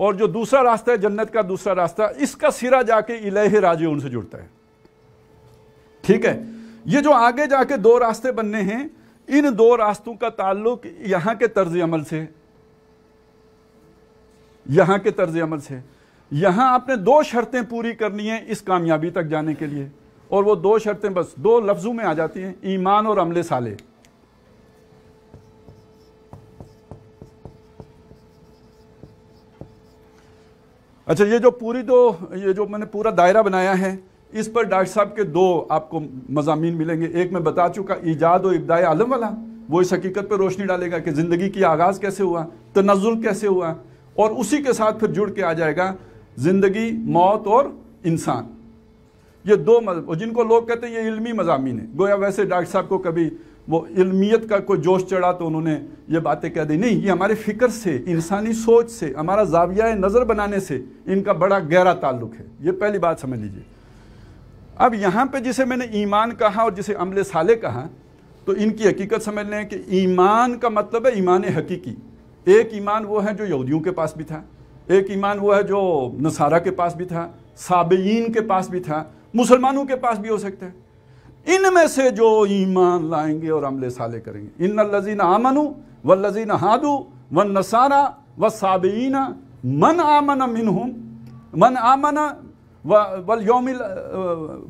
اور جو دوسرا راستہ ہے جنت کا دوسرا راستہ، اس کا سرا جا کے الیہ راجعون سے جڑتا ہے. ٹھیک ہے، یہ جو آگے جا کے دو راستے بننے ہیں، ان دو راستوں کا تعلق یہاں کے طرز عمل سے، یہاں کے طرز عمل سے. یہاں آپ نے دو شرطیں پوری کرنی ہیں اس کامیابی تک جانے کے لیے، اور وہ دو شرطیں بس دو لفظوں میں آ جاتی ہیں، ایمان اور عمل صالح. اچھا، یہ جو میں نے پورا دائرہ بنایا ہے، اس پر ڈاکٹر صاحب کے دو آپ کو مضامین ملیں گے. ایک میں بتا چکا، ایجاد و ابداع عالم والا، وہ اس حقیقت پہ روشنی ڈالے گا کہ زندگی کی آغاز کیسے ہوا، تنزل کیسے ہوا، اور اسی کے ساتھ پھر جڑ کے آ جائے گا زندگی، موت اور انسان. یہ دو جن کو لوگ کہتے ہیں یہ علمی مضامین ہیں، گویا ویسے ڈاکٹر صاحب کو کبھی وہ علمیت کا کوئی جوش چڑھا تو انہوں نے یہ باتیں کہہ دی. نہیں، یہ ہمارے فکر سے، انسانی سوچ سے، ہمارا زاویہ نظر بنانے سے ان کا بڑا گہرا تعلق ہے. یہ پہلی بات سمجھ لیجئے. اب یہاں پہ جسے میں نے ایمان کہا اور جسے عمل صالح کہا، تو ان کی حقیقت سمجھ لیں کہ ایمان کا مطلب ہے ایمان حقیقی. ایک ایمان وہ ہے جو یہودیوں کے پاس بھی تھا، ایک ایمان وہ ہے جو نصارہ کے پاس بھی تھا، سابعین کے پاس بھی تھا، مسلمانوں کے پاس بھی ہو سکتا ہے. ان میں سے جو ایمان لائیں گے اور عمل صالح کریں گے، ان الذین آمنوا والذین ہادوا والنصارى والسابعین من آمن منہم من آمن والیوم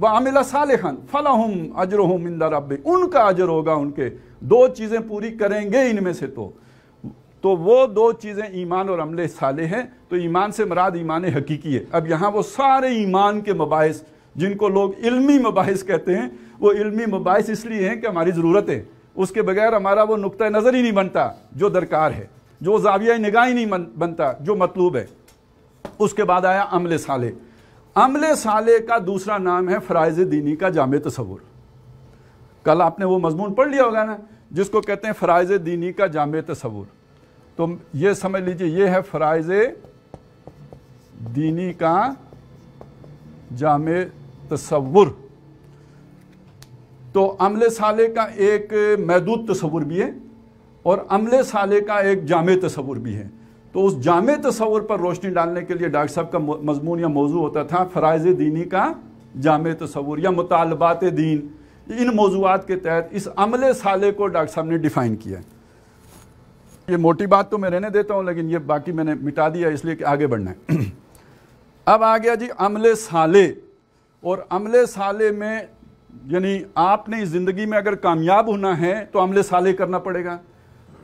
وعمل صالحا فلہم اجرہم عند ربہم. ان کا اجر ہوگا، ان کے دو چیزیں پوری کریں گے ان میں سے. تو وہ دو چیزیں ایمان اور عمل صالح ہیں. تو ایمان سے مراد ایمان حقیقی ہے. اب یہاں وہ سارے ایمان کے مباحث جن کو لوگ علمی مباحث کہتے ہیں، وہ علمی مباحث اس لیے ہیں کہ ہماری ضرورت ہے، اس کے بغیر ہمارا وہ نقطہ نظر ہی نہیں بنتا جو درکار ہے، جو زاویہ نگاہ ہی نہیں بنتا جو مطلوب ہے. اس کے بعد آیا عمل صالح. عمل صالح کا دوسرا نام ہے فرائض دینی کا جامع تصور. کل آپ نے وہ مضمون پڑھ لیا ہوگا نا، جس کو کہتے ہیں فرائض دینی کا جامع تصور. تو یہ سمجھ لیجئے، یہ ہے فرائض دینی کا جامع تصور. تو عمل صالح کا ایک محدود تصور بھی ہے اور عمل صالح کا ایک جامع تصور بھی ہے. تو اس جامع تصور پر روشنی ڈالنے کے لیے ڈاکٹر صاحب کا مضمون یا موضوع ہوتا تھا فرائض دینی کا جامع تصور یا مطالبات دین. ان موضوعات کے تحت اس عمل صالح کو ڈاکٹر صاحب نے ڈیفائن کیا. یہ موٹی بات تو میں رہنے دیتا ہوں، لیکن یہ باقی میں نے مٹا دیا اس لیے کہ آگے بڑھنا ہے. اب آ گیا جی عمل صالح. اور عمل صالح میں یعنی آپ نے اس زندگی میں اگر کامیاب ہونا ہے تو عمل صالح کرنا پڑے گا.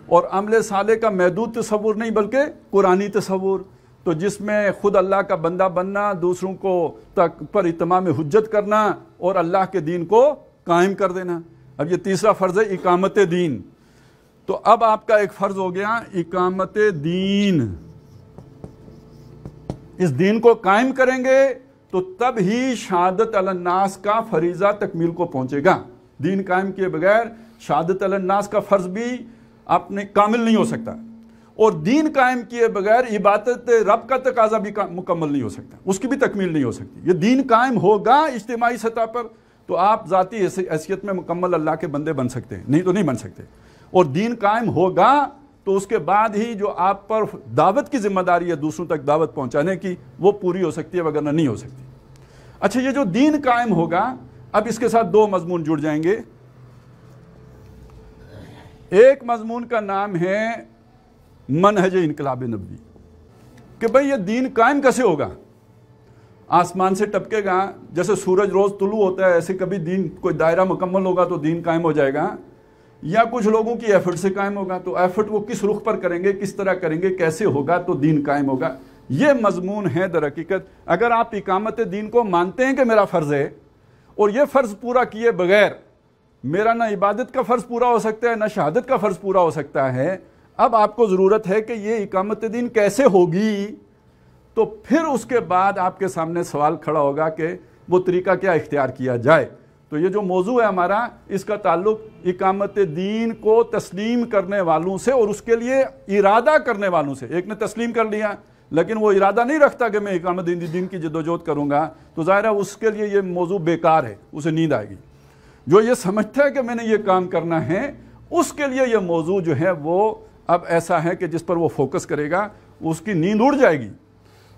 اور عمل صالح کا محدود تصور نہیں بلکہ قرآنی تصور، تو جس میں خود اللہ کا بندہ بننا، دوسروں کو تک پر اتمام حجت کرنا اور اللہ کے دین کو قائم کر دینا. اب یہ تیسرا فرض ہے اقامت دین. تو اب آپ کا ایک فرض ہو گیا اقامت دین. اس دین کو قائم کریں گے تو تب ہی شہادت علی الناس کا فریضہ تکمیل کو پہنچے گا. دین قائم کیے بغیر شہادت علی الناس کا فرض بھی اپنے کامل نہیں ہو سکتا، اور دین قائم کیے بغیر عبادت رب کا تقاضا بھی مکمل نہیں ہو سکتا، اس کی بھی تکمیل نہیں ہو سکتی. یہ دین قائم ہوگا اجتماعی سطح پر تو آپ ذاتی حیثیت میں مکمل اللہ کے بندے بن سکتے ہیں، نہیں تو نہیں بن سکتے. اور دین قائم ہوگا تو اس کے بعد ہی جو آپ پر دعوت کی ذمہ داری ہے دوسروں تک دعوت پہنچانے کی، وہ پوری ہو سکتی ہے، وگرنہ نہیں ہو سکتی. اچھا، یہ جو دین قائم ہوگا، اب اس کے ساتھ دو مضمون جڑ جائیں گے. ایک مضمون کا نام ہے منہج انقلاب نبوی، کہ بھئی یہ دین قائم کیسے ہوگا؟ آسمان سے ٹپکے گا جیسے سورج روز طلوع ہوتا ہے، ایسے کبھی دین کوئی دائرہ مکمل ہوگا تو دین قائم ہو جائے گا، یا کچھ لوگوں کی ایفرٹ سے قائم ہوگا؟ تو ایفرٹ وہ کس رخ پر کریں گے، کس طرح کریں گے، کیسے ہوگا تو دین قائم ہوگا؟ یہ مضمون ہے در حقیقت. اگر آپ اقامت دین کو مانتے ہیں کہ میرا فرض ہے، اور یہ فرض پورا کیے بغیر میرا نہ عبادت کا فرض پورا ہو سکتا ہے نہ شہادت کا فرض پورا ہو سکتا ہے، اب آپ کو ضرورت ہے کہ یہ اقامت دین کیسے ہوگی. تو پھر اس کے بعد آپ کے سامنے سوال کھڑا ہوگا کہ وہ طریقہ کیا اختیار کیا جائے. تو یہ جو موضوع ہے ہمارا، اس کا تعلق اقامت دین کو تسلیم کرنے والوں سے اور اس کے لیے ارادہ کرنے والوں سے. ایک نے تسلیم کر لیا لیکن وہ ارادہ نہیں رکھتا کہ میں اقامت دین کی جدوجہد کروں گا، تو ظاہر ہے اس کے لیے یہ موضوع بیکار ہے، اسے نیند آئے گی. جو یہ سمجھتا ہے کہ میں نے یہ کام کرنا ہے، اس کے لیے یہ موضوع جو ہے وہ اب ایسا ہے کہ جس پر وہ فوکس کرے گا اس کی نیند اڑ جائے گی.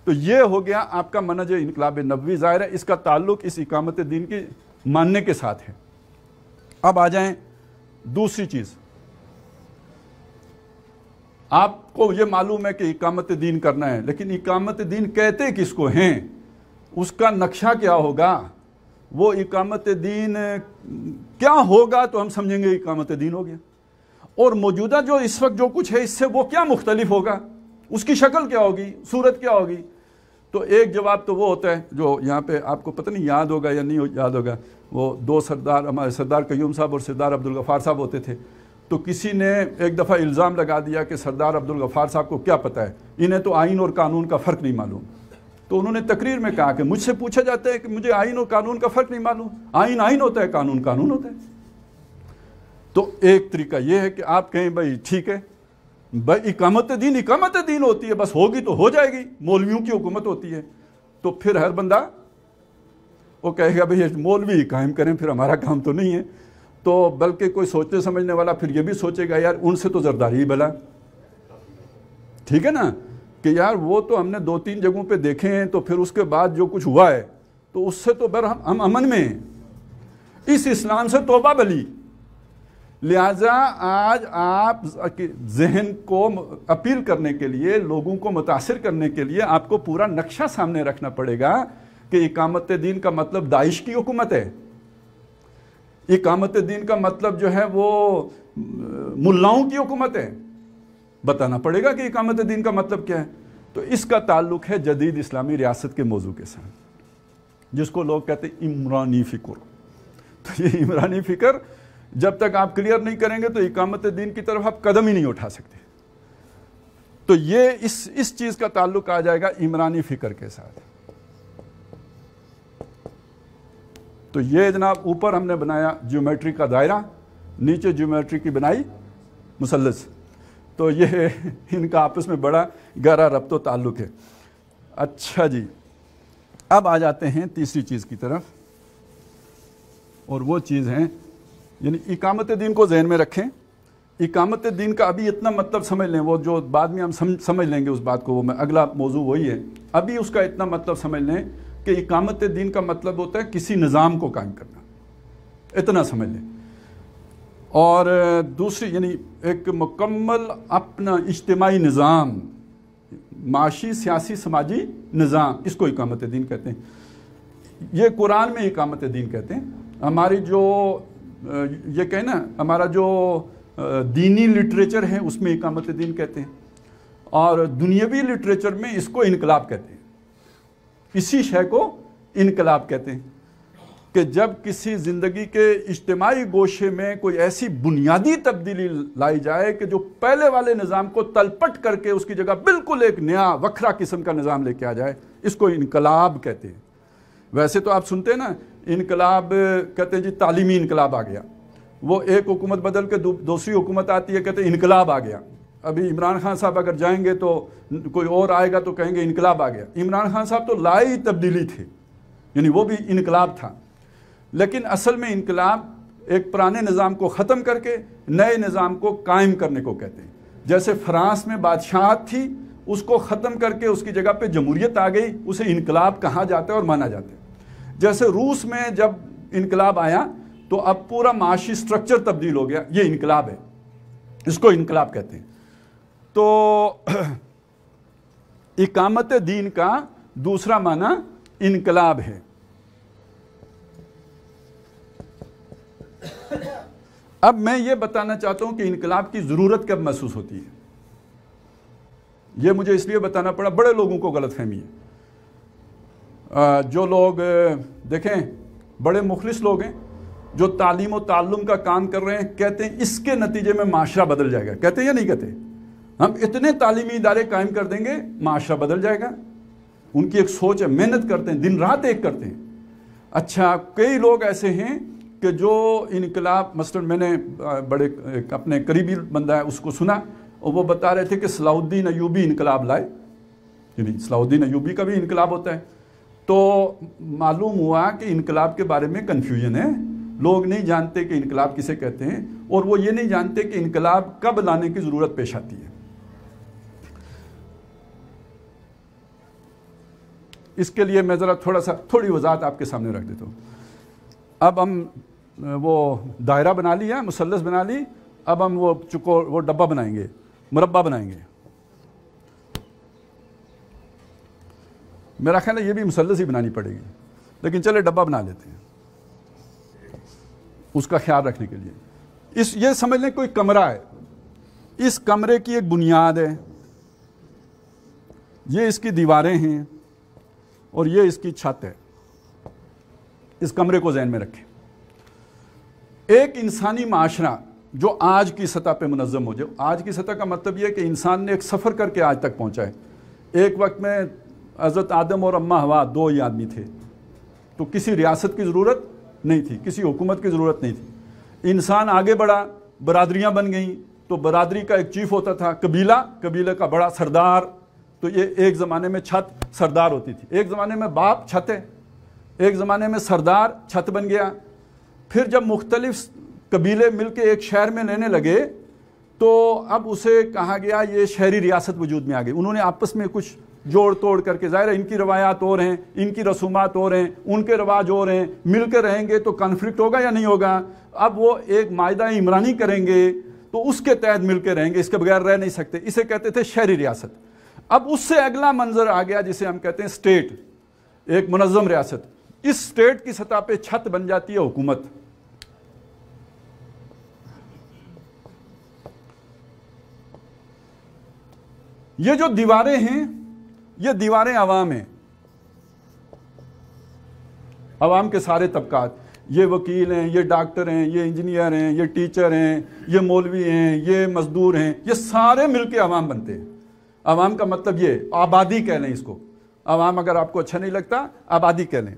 تو یہ ہو گیا آپ کا منہج انقلاب نبوی. ظاہر ہے اس کا تعلق اس اقامت دین کی ماننے کے ساتھ ہے. اب آ جائیں دوسری چیز. آپ کو یہ معلوم ہے کہ اقامت دین کرنا ہے، لیکن اقامت دین کہتے کس کو ہیں، اس کا نقشہ کیا ہوگا، وہ اقامت دین کیا ہوگا تو ہم سمجھیں گے اقامت دین ہو گیا. اور موجودہ جو اس وقت جو کچھ ہے اس سے وہ کیا مختلف ہوگا، اس کی شکل کیا ہوگی، صورت کیا ہوگی. تو ایک جواب تو وہ ہوتا ہے جو یہاں پہ آپ کو پتہ نہیں یاد ہوگا یا نہیں یاد ہوگا. وہ دو سردار، ہمارے سردار قیوم صاحب اور سردار عبدالغفار صاحب ہوتے تھے. تو کسی نے ایک دفعہ الزام لگا دیا کہ سردار عبدالغفار صاحب کو کیا پتہ ہے، انہیں تو آئین اور قانون کا فرق نہیں معلوم. تو انہوں نے تقریر میں کہا کہ مجھ سے پوچھا جاتا ہے کہ مجھے آئین اور قانون کا فرق نہیں معلوم. آئین آئین ہوتا ہے، قانون قانون ہوتا ہے. تو ایک طریقہ یہ ہے کہ آپ کہیں بھائی ٹھیک ہے، بھائی اقامت دین ہوتی ہے، بس ہوگی تو ہو جائے گی، مولویوں کی حکومت ہوتی ہے. تو پھر ہر بندہ وہ کہے گا بھائی مولوی قائم کریں، پھر ہمارا کام تو نہیں ہے. تو بلکہ کوئی سوچنے سمجھنے والا پھر یہ بھی سوچے گا یار ان سے تو زرداری ہی بلا. ٹھیک ہے نا، کہ یار وہ تو ہم نے 2-3 جگہوں پہ دیکھے ہیں، تو پھر اس کے بعد جو کچھ ہوا ہے تو اس سے تو ہم امن میں ہیں، اس اسلام سے توبہ بلی. لہٰذا آج آپ ذہن کو اپیل کرنے کے لیے، لوگوں کو متاثر کرنے کے لیے آپ کو پورا نقشہ سامنے رکھنا پڑے گا کہ اقامت دین کا مطلب داعش کی حکومت ہے، اقامت دین کا مطلب جو ہے وہ ملاؤں کی حکومت ہے. بتانا پڑے گا کہ اقامت دین کا مطلب کیا ہے. تو اس کا تعلق ہے جدید اسلامی ریاست کے موضوع کے ساتھ، جس کو لوگ کہتے ہیں عمرانی فکر. تو یہ عمرانی فکر جب تک آپ کلیئر نہیں کریں گے تو اقامت دین کی طرف آپ قدم ہی نہیں اٹھا سکتے. تو یہ اس چیز کا تعلق آ جائے گا عمرانی فکر کے ساتھ. تو یہ جناب اوپر ہم نے بنایا جیومیٹری کا دائرہ، نیچے جیومیٹری کی بنائی مثلث. تو یہ ان کا آپس میں بڑا گہرا ربط و تعلق ہے. اچھا جی، اب آ جاتے ہیں تیسری چیز کی طرف، اور وہ چیز ہے یعنی اقامت دین کو ذہن میں رکھیں. اقامت دین کا ابھی اتنا مطلب سمجھ لیں، وہ جو بعد میں ہم سمجھ لیں گے اس بات کو، وہ میں اگلا موضوع وہی ہے. ابھی اس کا اتنا مطلب سمجھ لیں کہ اقامت دین کا مطلب ہوتا ہے کسی نظام کو قائم کرنا، اتنا سمجھ لیں. اور دوسری یعنی ایک مکمل اپنا اجتماعی نظام، معاشی سیاسی سماجی نظام، اس کو اقامت دین کہتے ہیں. یہ قرآن میں اقامت دین کہتے ہیں. ہماری جو یہ کہیں نا ہمارا جو دینی لٹریچر ہے اس میں اقامت دین کہتے ہیں، اور دنیاوی لٹریچر میں اس کو انقلاب کہتے ہیں. اسی شے کو انقلاب کہتے ہیں کہ جب کسی زندگی کے اجتماعی گوشے میں کوئی ایسی بنیادی تبدیلی لائی جائے کہ جو پہلے والے نظام کو تلپٹ کر کے اس کی جگہ بالکل ایک نیا وکھرا قسم کا نظام لے کے آ جائے، اس کو انقلاب کہتے ہیں. ویسے تو آپ سنتے ہیں نا انقلاب کہتے ہیں جی تعلیمی انقلاب آ گیا، وہ ایک حکومت بدل کے دوسری حکومت آتی ہے کہتے ہیں انقلاب آ گیا. ابھی عمران خان صاحب اگر جائیں گے تو کوئی اور آئے گا تو کہیں گے انقلاب آ گیا. عمران خان صاحب تو لائی تبدیلی تھے، یعنی وہ بھی انقلاب تھا. لیکن اصل میں انقلاب ایک پرانے نظام کو ختم کر کے نئے نظام کو قائم کرنے کو کہتے ہیں. جیسے فرانس میں بادشاہت تھی، اس کو ختم کر کے اس کی جگہ پہ جمہوریت آ گئی، اسے انقلاب کہا جاتا ہے اور مانا جاتا ہے. جیسے روس میں جب انقلاب آیا تو اب پورا معاشی سٹرکچر تبدیل ہو گیا، یہ انقلاب ہے، اس کو انقلاب کہتے ہیں. تو اقامت دین کا دوسرا معنی انقلاب ہے. اب میں یہ بتانا چاہتا ہوں کہ انقلاب کی ضرورت کب محسوس ہوتی ہے. یہ مجھے اس لیے بتانا پڑا، بڑے لوگوں کو غلط فہمی ہے. جو لوگ دیکھیں بڑے مخلص لوگ ہیں جو تعلیم و تعلم کا کام کر رہے ہیں، کہتے ہیں اس کے نتیجے میں معاشرہ بدل جائے گا. کہتے ہیں یا نہیں کہتے؟ ہم اتنے تعلیمی ادارے قائم کر دیں گے معاشرہ بدل جائے گا. ان کی ایک سوچ ہے، محنت کرتے ہیں، دن رات ایک کرتے ہیں. اچھا کئی لوگ ایسے ہیں کہ جو انقلاب، مثلا میں نے بڑے اپنے قریبی بندہ ہے اس کو سنا، اور وہ بتا رہے تھے کہ صلاح الدین ایوبی انقلاب لائے. یعنی صلاح الدین ایوبی کا بھی انقلاب ہوتا ہے. تو معلوم ہوا کہ انقلاب کے بارے میں کنفیوژن ہے، لوگ نہیں جانتے کہ انقلاب کسے کہتے ہیں، اور وہ یہ نہیں جانتے کہ انقلاب کب لانے کی ضرورت پیش آتی ہے. اس کے لیے میں ذرا تھوڑی وضاحت آپ کے سامنے رکھ دیتا ہوں. اب ہم وہ دائرہ بنا لیا، مثلث بنا لی، اب ہم وہ ڈبہ بنائیں گے، مربع بنائیں گے. میرا خیال ہے یہ بھی مثلث ہی بنانی پڑے گی، لیکن چلے ڈبہ بنا لیتے ہیں اس کا خیال رکھنے کے لیے. یہ سمجھ لیں کوئی کمرہ ہے، اس کمرے کی ایک بنیاد ہے، یہ اس کی دیواریں ہیں اور یہ اس کی چھت ہے. اس کمرے کو ذہن میں رکھیں. ایک انسانی معاشرہ جو آج کی سطح پہ منظم ہو جائے، آج کی سطح کا مطلب یہ ہے کہ انسان نے ایک سفر کر کے آج تک پہنچا ہے. ایک وقت میں حضرت آدم اور اماں حوا 2 ہی آدمی تھے، تو کسی ریاست کی ضرورت نہیں تھی، کسی حکومت کی ضرورت نہیں تھی. انسان آگے بڑھا، برادریاں بن گئیں، تو برادری کا ایک چیف ہوتا تھا، قبیلے کا بڑا سردار. تو یہ ایک زمانے میں چھت سردار ہوتی تھی، ایک زمانے میں باپ چھت ہے، ایک زمانے میں سردار چھت بن گیا. پھر جب مختلف قبیلے مل کے ایک شہر میں لینے لگے تو اب اسے کہا گیا یہ شہری ریاست وجود میں آ گئی. انہوں نے آپس میں کچھ جوڑ توڑ کر کے، ظاہر ہے ان کی روایات اور ہیں، ان کی رسومات اور ہیں، ان کے رواج اور ہیں، مل کے رہیں گے تو کنفلکٹ ہوگا یا نہیں ہوگا. اب وہ ایک معاہدہ عمرانی کریں گے تو اس کے تحت مل کے رہیں گے، اس کے بغیر رہ نہیں سکتے. اسے کہتے تھے شہری ریاست. اب اس سے اگلا منظر آ گیا جسے ہم کہتے ہیں اسٹیٹ، ایک منظم ریاست. اس اسٹیٹ کی سطح پہ چھت بن جاتی ہے حکومت. یہ جو دیواریں ہیں یہ دیواریں عوام ہیں، عوام کے سارے طبقات. یہ وکیل ہیں، یہ ڈاکٹر ہیں، یہ انجینئر ہیں، یہ ٹیچر ہیں، یہ مولوی ہیں، یہ مزدور ہیں، یہ سارے مل کے عوام بنتے ہیں. عوام کا مطلب یہ آبادی کہہ لیں اس کو. عوام اگر آپ کو اچھا نہیں لگتا آبادی کہہ لیں.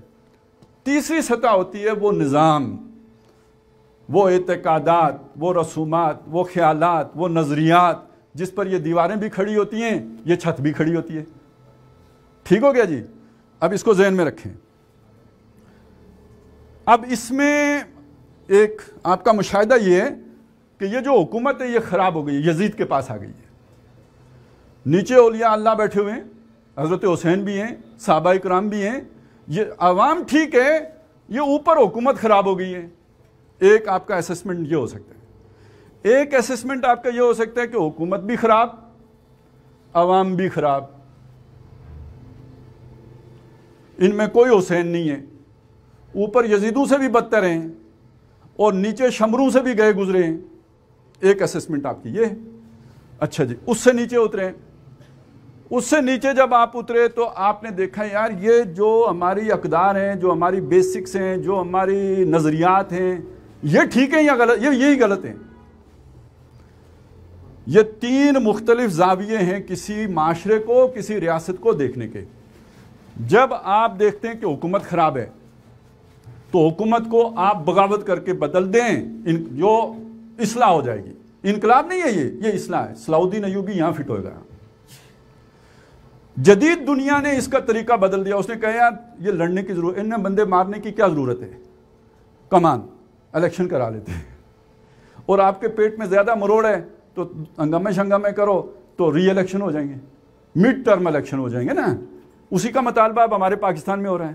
تیسری سطح ہوتی ہے وہ نظام، وہ اعتقادات، وہ رسومات، وہ خیالات، وہ نظریات جس پر یہ دیواریں بھی کھڑی ہوتی ہیں، یہ چھت بھی کھڑی ہوتی ہے. ٹھیک ہو گیا جی؟ اب اس کو ذہن میں رکھیں. اب اس میں ایک آپ کا مشاہدہ یہ ہے کہ یہ جو حکومت ہے یہ خراب ہو گئی، یزید کے پاس آ گئی ہے. نیچے اولیاء اللہ بیٹھے ہوئے ہیں، حضرت حسین بھی ہیں، صحابہ کرام بھی ہیں. یہ عوام ٹھیک ہے، یہ اوپر حکومت خراب ہو گئی ہے. ایک آپ کا اسسمنٹ یہ ہو سکتا ہے. ایک اسسمنٹ آپ کا یہ ہو سکتا ہے کہ حکومت بھی خراب، عوام بھی خراب، ان میں کوئی حسین نہیں ہے. اوپر یزیدوں سے بھی بدتر ہیں اور نیچے شمروں سے بھی گئے گزرے ہیں. ایک اسسمنٹ آپ کی یہ ہے. اچھا جی، اس سے نیچے اترے. اس سے نیچے جب آپ اترے تو آپ نے دیکھا یار یہ جو ہماری اقدار ہیں، جو ہماری بیسکس ہیں، جو ہماری نظریات ہیں، یہ ٹھیک ہیں یا غلط؟ یہی غلط ہیں. یہ 3 مختلف زاویے ہیں کسی معاشرے کو، کسی ریاست کو دیکھنے کے. جب آپ دیکھتے ہیں کہ حکومت خراب ہے تو حکومت کو آپ بغاوت کر کے بدل دیں، جو اصلاح ہو جائے گی. انقلاب نہیں ہے یہ اصلاح ہے. صلاح الدین ایوبی یہاں فٹ ہوئے گا. جدید دنیا نے اس کا طریقہ بدل دیا. اس نے کہا یار یہ لڑنے کی ضرورت، انہیں بندے مارنے کی کیا ضرورت ہے، کمان الیکشن کرا لیتے ہیں. اور آپ کے پیٹ میں زیادہ مروڑ ہے تو ہنگامے شنگامے کرو تو ری الیکشن ہو جائیں گے، مڈ ٹرم الیکشن ہو جائیں گے نا. اسی کا مطالبہ اب ہمارے پاکستان میں ہو رہا ہے.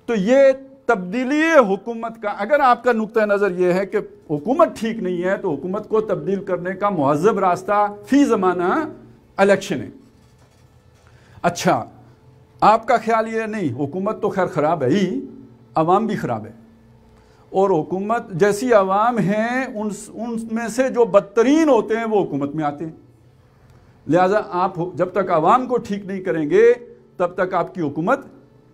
تو یہ تبدیلی حکومت کا، اگر آپ کا نقطہ نظر یہ ہے کہ حکومت ٹھیک نہیں ہے تو حکومت کو تبدیل کرنے کا مہذب راستہ فی زمانہ الیکشن ہے. اچھا، آپ کا خیال یہ نہیں، حکومت تو خیر خراب ہے ہی، عوام بھی خراب ہے. اور حکومت جیسی عوام ہیں ان میں سے جو بدترین ہوتے ہیں وہ حکومت میں آتے ہیں. لہٰذا آپ جب تک عوام کو ٹھیک نہیں کریں گے تب تک آپ کی حکومت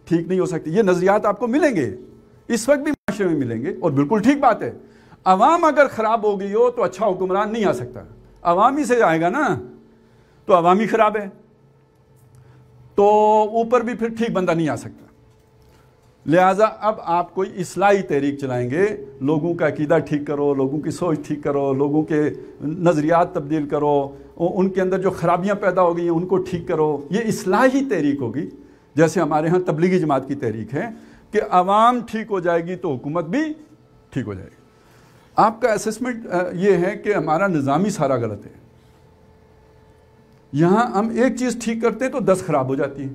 ٹھیک نہیں ہو سکتی. یہ نظریات آپ کو ملیں گے، اس وقت بھی معاشرے میں ملیں گے، اور بالکل ٹھیک بات ہے. عوام اگر خراب ہو گئی ہو تو اچھا حکمران نہیں آ سکتا. عوام ہی سے آئے گا نا، تو عوام ہی خراب ہے تو اوپر بھی پھر ٹھیک بندہ نہیں آ سکتا. لہٰذا اب آپ کوئی اصلاحی تحریک چلائیں گے، لوگوں کا عقیدہ ٹھیک کرو، لوگوں کی سوچ ٹھیک کرو، لوگوں کے نظریات تبدیل کرو، ان کے اندر جو خرابیاں پیدا ہو گئی ہیں ان کو ٹھیک کرو. یہ اصلاحی تحریک ہوگی. جیسے ہمارے ہاں تبلیغی جماعت کی تحریک ہے کہ عوام ٹھیک ہو جائے گی تو حکومت بھی ٹھیک ہو جائے گی. آپ کا اسسمنٹ یہ ہے کہ ہمارا نظام ہی سارا غلط ہے. یہاں ہم ایک چیز ٹھیک کرتے ہیں تو 10 خراب ہو جاتی ہیں.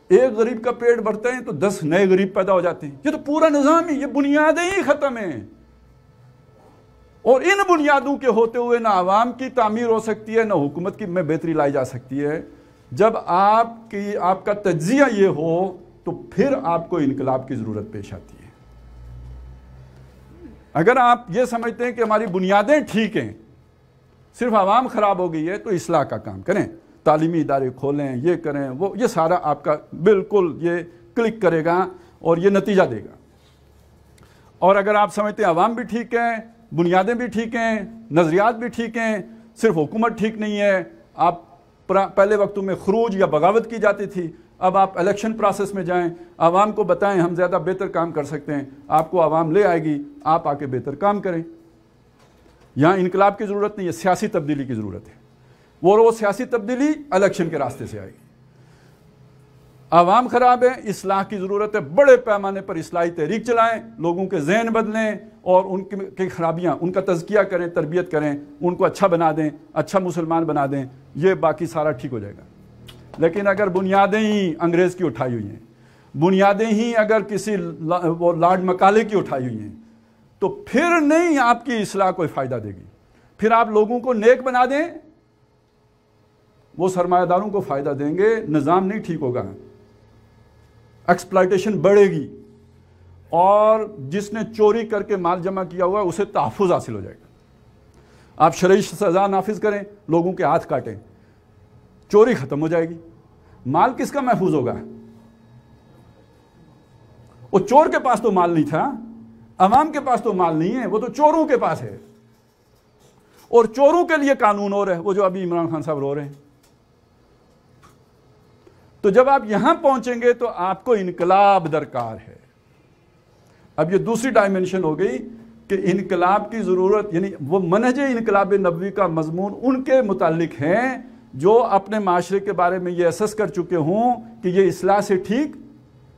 ایک غریب کا پیٹ بھرتے ہیں تو 10 نئے غریب پیدا ہو جاتے ہیں. یہ تو پورا نظام ہی، یہ بنیادیں ہی ختم ہیں. اور ان بنیادوں کے ہوتے ہوئے نہ عوام کی تعمیر ہو سکتی ہے، نہ حکومت کی میں بہتری لائی جا سکتی ہے. جب آپ کا تجزیہ یہ ہو تو پھر آپ کو انقلاب کی ضرورت پیش آتی ہے. اگر آپ یہ سمجھتے ہیں کہ ہماری بنیادیں ٹھیک ہیں، صرف عوام خراب ہو گئی ہے، تو اصلاح کا کام کریں، تعلیمی ادارے کھولیں، یہ کریں وہ، یہ سارا آپ کا بالکل یہ کلک کرے گا اور یہ نتیجہ دے گا. اور اگر آپ سمجھتے ہیں عوام بھی ٹھیک ہیں، بنیادیں بھی ٹھیک ہیں، نظریات بھی ٹھیک ہیں، صرف حکومت ٹھیک نہیں ہے، آپ پہلے وقتوں میں خروج یا بغاوت کی جاتی تھی، اب آپ الیکشن پروسیس میں جائیں، عوام کو بتائیں ہم زیادہ بہتر کام کر سکتے ہیں، آپ کو عوام لے آئے گی، آپ آ کے بہتر کام کریں. یہاں انقلاب کی ضرورت نہیں ہے، سیاسی تبدیلی کی ضرورت ہے. وہ سیاسی تبدیلی الیکشن کے راستے سے آئے گی. عوام خراب ہے، اصلاح کی ضرورت ہے. بڑے پیمانے پر اصلاحی تحریک چلائیں، لوگوں کے ذہن بدلیں اور ان کی خرابیاں، ان کا تزکیہ کریں، تربیت کریں، ان کو اچھا بنا دیں، اچھا مسلمان بنا دیں. یہ باقی سارا ٹھیک ہو جائے گا. لیکن اگر بنیادیں ہی انگریز کی اٹھائی ہوئی ہیں، بنیادیں ہی اگر کسی لارڈ مکالے کی اٹھائی ہوئی ہیں، تو پھر نہیں آپ کی اصلاح کوئی فائدہ دے گی. پھر آپ لوگوں کو نیک بنا دیں، وہ سرمایہ داروں کو فائدہ دیں گے، نظام نہیں ٹھیک ہوگا، ایکسپلائٹیشن بڑھے گی، اور جس نے چوری کر کے مال جمع کیا ہوا ہے اسے تحفظ حاصل ہو جائے گا. آپ شرعی سزا نافذ کریں، لوگوں کے ہاتھ کاٹیں، چوری ختم ہو جائے گی. مال کس کا محفوظ ہوگا؟ وہ چور کے پاس تو مال نہیں تھا، عوام کے پاس تو مال نہیں ہے، وہ تو چوروں کے پاس ہے. اور چوروں کے لیے قانون اور ہے، وہ جو ابھی عمران خان صاحب رو رہے ہیں. تو جب آپ یہاں پہنچیں گے تو آپ کو انقلاب درکار ہے. اب یہ دوسری ڈائمنشن ہو گئی کہ انقلاب کی ضرورت، یعنی وہ منہج انقلاب نبوی کا مضمون ان کے متعلق ہیں جو اپنے معاشرے کے بارے میں یہ اسس کر چکے ہوں کہ یہ اصلاح سے ٹھیک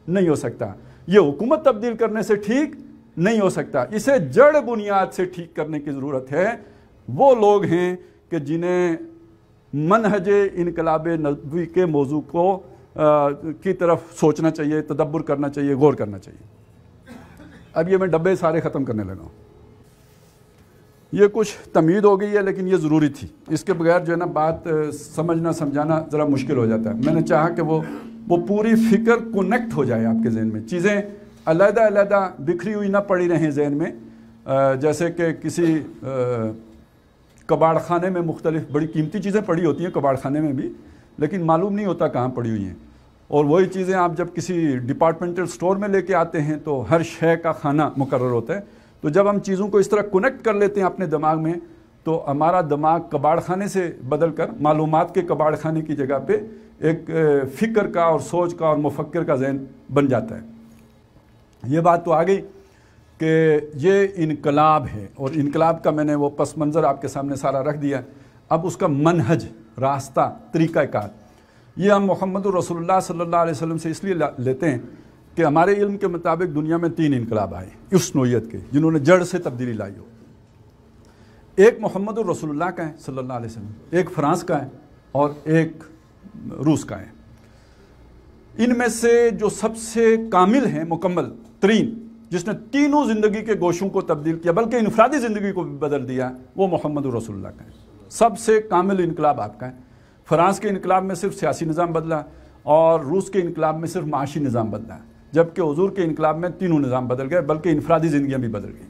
نہیں ہو سکتا، یہ حکومت تبدیل کرنے سے ٹھیک نہیں ہو سکتا، اسے جڑ بنیاد سے ٹھیک کرنے کی ضرورت ہے. وہ لوگ ہیں کہ جنہیں منہج انقلاب نبوی کے موضوع کی طرف سوچنا چاہیے، تدبر کرنا چاہیے، غور کرنا چاہیے. اب یہ میں ڈبے سارے ختم کرنے لگا ہوں. یہ کچھ تمہید ہو گئی ہے لیکن یہ ضروری تھی، اس کے بغیر جو ہے نا بات سمجھنا سمجھانا ذرا مشکل ہو جاتا ہے. میں نے چاہا کہ وہ پوری فکر کنیکٹ ہو جائے آپ کے ذہن میں، چیزیں علیحدہ علیحدہ بکھری ہوئی نہ پڑی رہیں ذہن میں. جیسے کہ کسی کباڑ خانے میں مختلف بڑی قیمتی چیزیں پڑی ہوتی ہیں کباڑ خانے میں بھی، لیکن معلوم نہیں ہوتا کہاں پڑی ہوئی ہیں. اور وہی چیزیں آپ جب کسی ڈپارٹمنٹل سٹور میں لے کے آتے ہیں تو ہر شے کا خانہ مقرر ہوتا ہے. تو جب ہم چیزوں کو اس طرح کنیکٹ کر لیتے ہیں اپنے دماغ میں تو ہمارا دماغ کباڑ خانے سے بدل کر معلومات کے کباڑ خانے کی جگہ پہ ایک فکر کا اور سوچ کا اور مفکر کا ذہن بن جاتا ہے. یہ بات تو آ گئی کہ یہ انقلاب ہے، اور انقلاب کا میں نے وہ پس منظر آپ کے سامنے سارا رکھ دیا. اب اس کا منہج، راستہ، طریقہ کار، یہ ہم محمد رسول اللہ صلی اللہ علیہ وسلم سے اس لیے لیتے ہیں کہ ہمارے علم کے مطابق دنیا میں 3 انقلاب آئے اس نوعیت کے جنہوں نے جڑ سے تبدیلی لائی ہو. ایک محمد رسول اللہ کا ہے صلی اللہ علیہ وسلم، ایک فرانس کا ہے اور ایک روس کا ہے. ان میں سے جو سب سے کامل ہیں، مکمل ترین، جس نے تینوں زندگی کے گوشوں کو تبدیل کیا بلکہ انفرادی زندگی کو بھی بدل دیا، وہ محمد رسول اللہ کا ہے. سب سے کامل انقلاب آپ کا ہے. فرانس کے انقلاب میں صرف سیاسی نظام بدلا اور روس کے انقلاب میں صرف معاشی نظام بدلا، جبکہ حضور کے انقلاب میں تینوں نظام بدل گئے بلکہ انفرادی زندگیاں بھی بدل گئیں.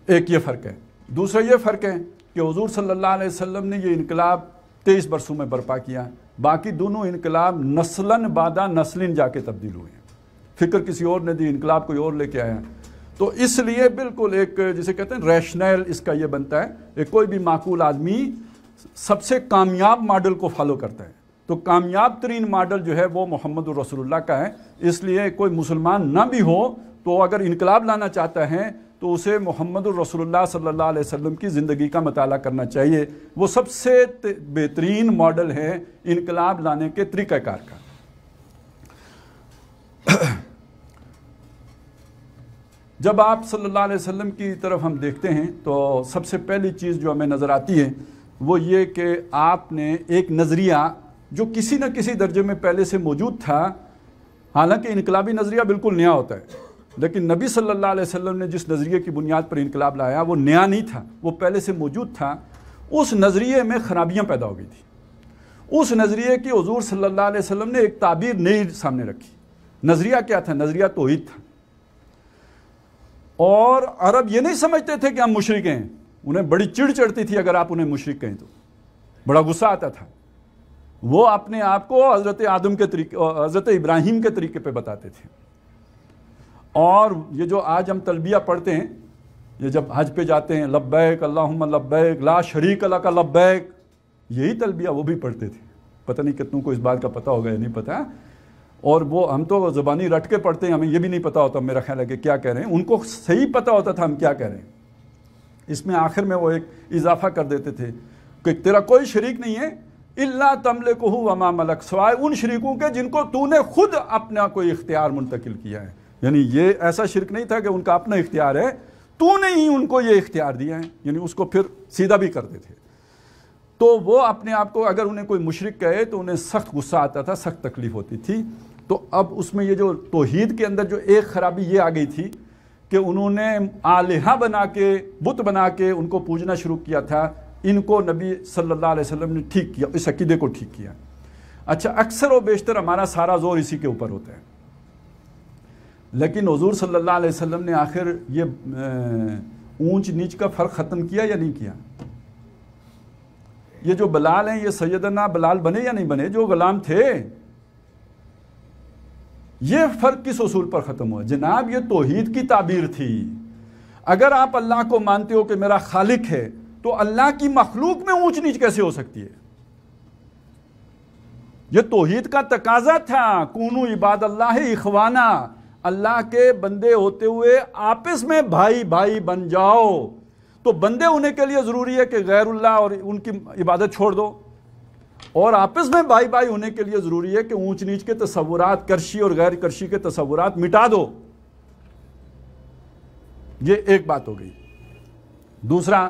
ایک یہ فرق ہے. دوسرا یہ فرق ہے کہ حضور صلی اللہ علیہ وسلم نے یہ انقلاب 23 برسوں میں برپا کیا، باقی دونوں انقلاب نسلاً بعد نسلیں جا کے تبدیل ہوئے ہیں. فکر کسی اور نے دی، انقلاب کوئی اور لے کے آیا. تو اس لیے بالکل ایک جسے کہتے ہیں ریشنل اس کا یہ بنتا ہے، ایک کوئی بھی معقول آدمی سب سے کامیاب ماڈل کو فالو کرتا ہے. تو کامیاب ترین ماڈل جو ہے وہ محمد رسول اللہ کا ہے. اس لیے کوئی مسلمان نہ بھی ہو تو اگر انقلاب لانا چاہتا ہے تو اسے محمد رسول اللہ صلی اللہ علیہ وسلم کی زندگی کا مطالعہ کرنا چاہیے. وہ سب سے بہترین ماڈل ہے انقلاب لانے کے طریقہ کار کا. جب آپ صلی اللہ علیہ وسلم کی طرف ہم دیکھتے ہیں تو سب سے پہلی چیز جو ہمیں نظر آتی ہے وہ یہ کہ آپ نے ایک نظریہ جو کسی نہ کسی درجے میں پہلے سے موجود تھا، حالانکہ انقلابی نظریہ بالکل نیا ہوتا ہے، لیکن نبی صلی اللہ علیہ وسلم نے جس نظریے کی بنیاد پر انقلاب لایا وہ نیا نہیں تھا، وہ پہلے سے موجود تھا۔ اس نظریے میں خرابیاں پیدا ہو گئی تھی۔ اس نظریے کی حضور صلی اللہ علیہ وسلم نے ایک تعبیر نئی سامنے رکھی۔ نظریہ کیا تھا؟ نظریہ توحید تھا۔ اور عرب یہ نہیں سمجھتے تھے کہ ہم مشرک ہیں، انہیں بڑی چڑ چڑھتی تھی اگر آپ انہیں مشرک کہیں تو، بڑا غصہ آتا تھا۔ وہ اپنے آپ کو حضرت آدم کے طریقے، حضرت ابراہیم کے طریقے پہ بتاتے تھے۔ اور یہ جو آج ہم تلبیہ پڑھتے ہیں، یہ جب حج پہ جاتے ہیں، لبیک اللہم لبیک لا شریک لک لبیک، یہی تلبیہ وہ بھی پڑھتے تھے۔ پتہ نہیں کتنوں کو اس بات کا پتہ ہوگا یا نہیں پتہ، اور وہ ہم تو زبانی رٹ کے پڑھتے ہیں، ہمیں یہ بھی نہیں پتہ ہوتا میرا خیال ہے کہ کیا کہہ رہے ہیں، ان کو صحیح پتہ ہوتا تھا ہم کیا کہہ رہے ہیں۔ اس میں آخر میں وہ ایک اضافہ کر دیتے تھے کہ تیرا کوئی شریک نہیں ہے الا تملکہ وما ملک، سوائے ان شریکوں کے جن کو تو نے خود اپنا کوئی اختیار منتقل کیا ہے۔ یعنی یہ ایسا شرک نہیں تھا کہ ان کا اپنا اختیار ہے، تو نے ہی ان کو یہ اختیار دیا ہے، یعنی اس کو پھر سیدھا بھی کرتے تھے۔ تو وہ اپنے آپ کو اگر انہیں کوئی مشرک کہے تو انہیں سخت غصہ آتا تھا، سخت تکلیف ہوتی تھی۔ تو اب اس میں یہ جو توحید کے اندر جو ایک خرابی یہ آ گئی تھی کہ انہوں نے آلہہ بنا کے، بت بنا کے ان کو پوجنا شروع کیا تھا۔ ان کو نبی صلی اللہ علیہ وسلم نے ٹھیک کیا، اس عقیدے کو ٹھیک کیا۔ اچھا، اکثر و بیشتر ہمارا سارا زور اسی کے اوپر ہوتا ہے، لیکن حضور صلی اللہ علیہ وسلم نے آخر یہ اونچ نیچ کا فرق ختم کیا یا نہیں کیا؟ یہ جو بلال ہیں، یہ سیدنا بلال بنے یا نہیں بنے؟ جو غلام تھے، یہ فرق کس اصول پر ختم ہوا؟ جناب یہ توحید کی تعبیر تھی۔ اگر آپ اللہ کو مانتے ہو کہ میرا خالق ہے تو اللہ کی مخلوق میں اونچ نیچ کیسے ہو سکتی ہے؟ یہ توحید کا تقاضا تھا، کونو عباد اللہ اخوانا، اللہ کے بندے ہوتے ہوئے آپس میں بھائی بھائی بن جاؤ۔ تو بندے ہونے کے لیے ضروری ہے کہ غیر اللہ اور ان کی عبادت چھوڑ دو، اور آپس میں بھائی بھائی ہونے کے لیے ضروری ہے کہ اونچ نیچ کے تصورات، کرشی اور غیر کرشی کے تصورات مٹا دو۔ یہ ایک بات ہو گئی۔ دوسرا،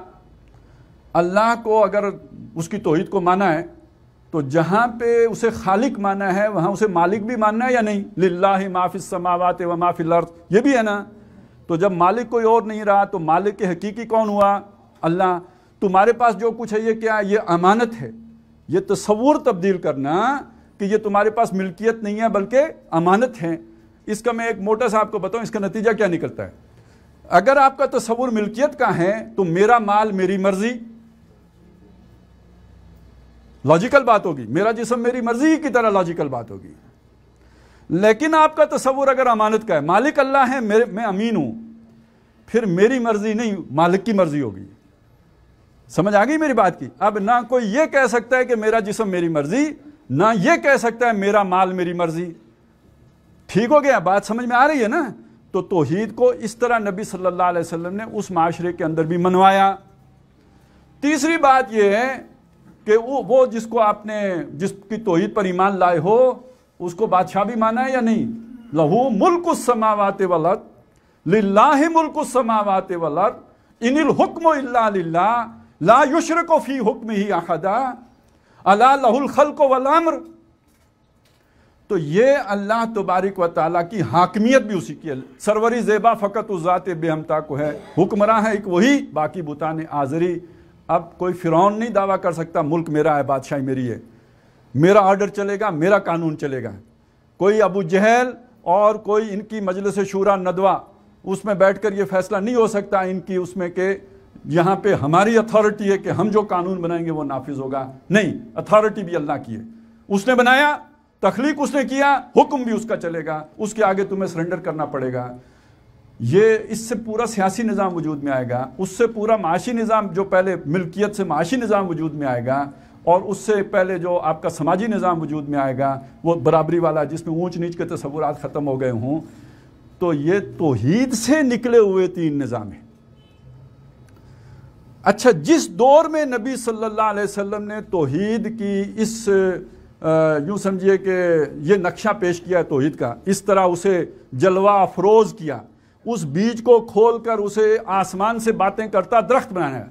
اللہ کو اگر اس کی توحید کو مانا ہے تو جہاں پہ اسے خالق مانا ہے وہاں اسے مالک بھی ماننا ہے یا نہیں؟ للہ ما فی السماوات و ما فی الارض، یہ بھی ہے نا۔ تو جب مالک کوئی اور نہیں رہا تو مالک کے حقیقی کون ہوا؟ اللہ۔ تمہارے پاس جو کچھ ہے یہ کیا؟ یہ امانت ہے۔ یہ تصور تبدیل کرنا کہ یہ تمہارے پاس ملکیت نہیں ہے بلکہ امانت ہے، اس کا میں ایک موٹا سا آپ کو بتاؤں، اس کا نتیجہ کیا نکلتا ہے؟ اگر آپ کا تصور ملکیت کا ہے تو میرا مال میری مرضی، لاجیکل بات ہوگی، میرا جسم میری مرضی کی طرح لاجیکل بات ہوگی۔ لیکن آپ کا تصور اگر امانت کا ہے، مالک اللہ ہے، میں امین ہوں، پھر میری مرضی نہیں، مالک کی مرضی ہوگی۔ سمجھ آ گئی میری بات کی؟ اب نہ کوئی یہ کہہ سکتا ہے کہ میرا جسم میری مرضی، نہ یہ کہہ سکتا ہے میرا مال میری مرضی۔ ٹھیک ہو گیا؟ بات سمجھ میں آ رہی ہے نا؟ تو توحید کو اس طرح نبی صلی اللہ علیہ وسلم نے اس معاشرے کے اندر بھی منوایا۔ تیسری بات یہ ہے کہ وہ جس کو آپ نے، جس کی توحید پر ایمان لائے ہو، اس کو بادشاہ بھی مانا ہے یا نہیں؟ لہو ملک السماوات والارض، للہ ملک السماوات والارض، ان الحکم الا للہ لا یشرک فی حکمہ احدا الا لہ الخلق والامر۔ تو یہ اللہ تبارک و تعالیٰ کی حاکمیت بھی اسی کی ہے۔ سروری زیبا فقط اس ذات بے ہمتا کو ہے، حکمراں ہے ایک وہی، باقی بتان آزری۔ اب کوئی فرعون نہیں دعویٰ کر سکتا ملک میرا ہے، بادشاہی میری ہے، میرا آرڈر چلے گا، میرا قانون چلے گا۔ کوئی ابو جہل اور کوئی ان کی مجلس شورا ندوہ، اس میں بیٹھ کر یہ فیصلہ نہیں ہو سکتا ان کی اس میں کہ یہاں پہ ہماری اتھارٹی ہے کہ ہم جو قانون بنائیں گے وہ نافذ ہوگا۔ نہیں، اتھارٹی بھی اللہ کی ہے، اس نے بنایا، تخلیق اس نے کیا، حکم بھی اس کا چلے گا، اس کے آگے تمہیں سرنڈر کرنا پڑے گا۔ یہ اس سے پورا سیاسی نظام وجود میں آئے گا، اس سے پورا معاشی نظام، جو پہلے ملکیت سے معاشی نظام وجود میں آئے گا، اور اس سے پہلے جو آپ کا سماجی نظام وجود میں آئے گا وہ برابری والا، جس میں اونچ نیچ کے تصورات ختم ہو گئے ہوں۔ تو یہ توحید سے نکلے ہوئے تین نظام ہیں۔ اچھا، جس دور میں نبی صلی اللہ علیہ وسلم نے توحید کی اس یوں سمجھیے کہ یہ نقشہ پیش کیا ہے توحید کا، اس طرح اسے جلوہ افروز کیا، اس بیج کو کھول کر اسے آسمان سے باتیں کرتا درخت بنایا ہے۔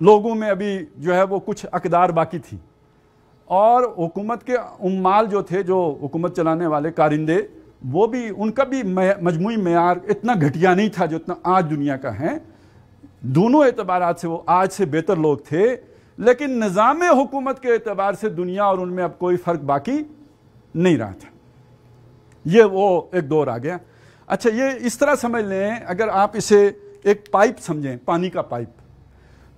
لوگوں میں ابھی جو ہے وہ کچھ اقدار باقی تھی, اور حکومت کے عمال جو تھے, جو حکومت چلانے والے کارندے, وہ بھی ان کا بھی مجموعی معیار اتنا گھٹیا نہیں تھا جو اتنا آج دنیا کا ہے. دونوں اعتبارات سے وہ آج سے بہتر لوگ تھے, لیکن نظام حکومت کے اعتبار سے دنیا اور ان میں اب کوئی فرق باقی نہیں رہا تھا. یہ وہ ایک دور آ گیا. اچھا, یہ اس طرح سمجھ لیں, اگر آپ اسے ایک پائپ سمجھیں, پانی کا پائپ,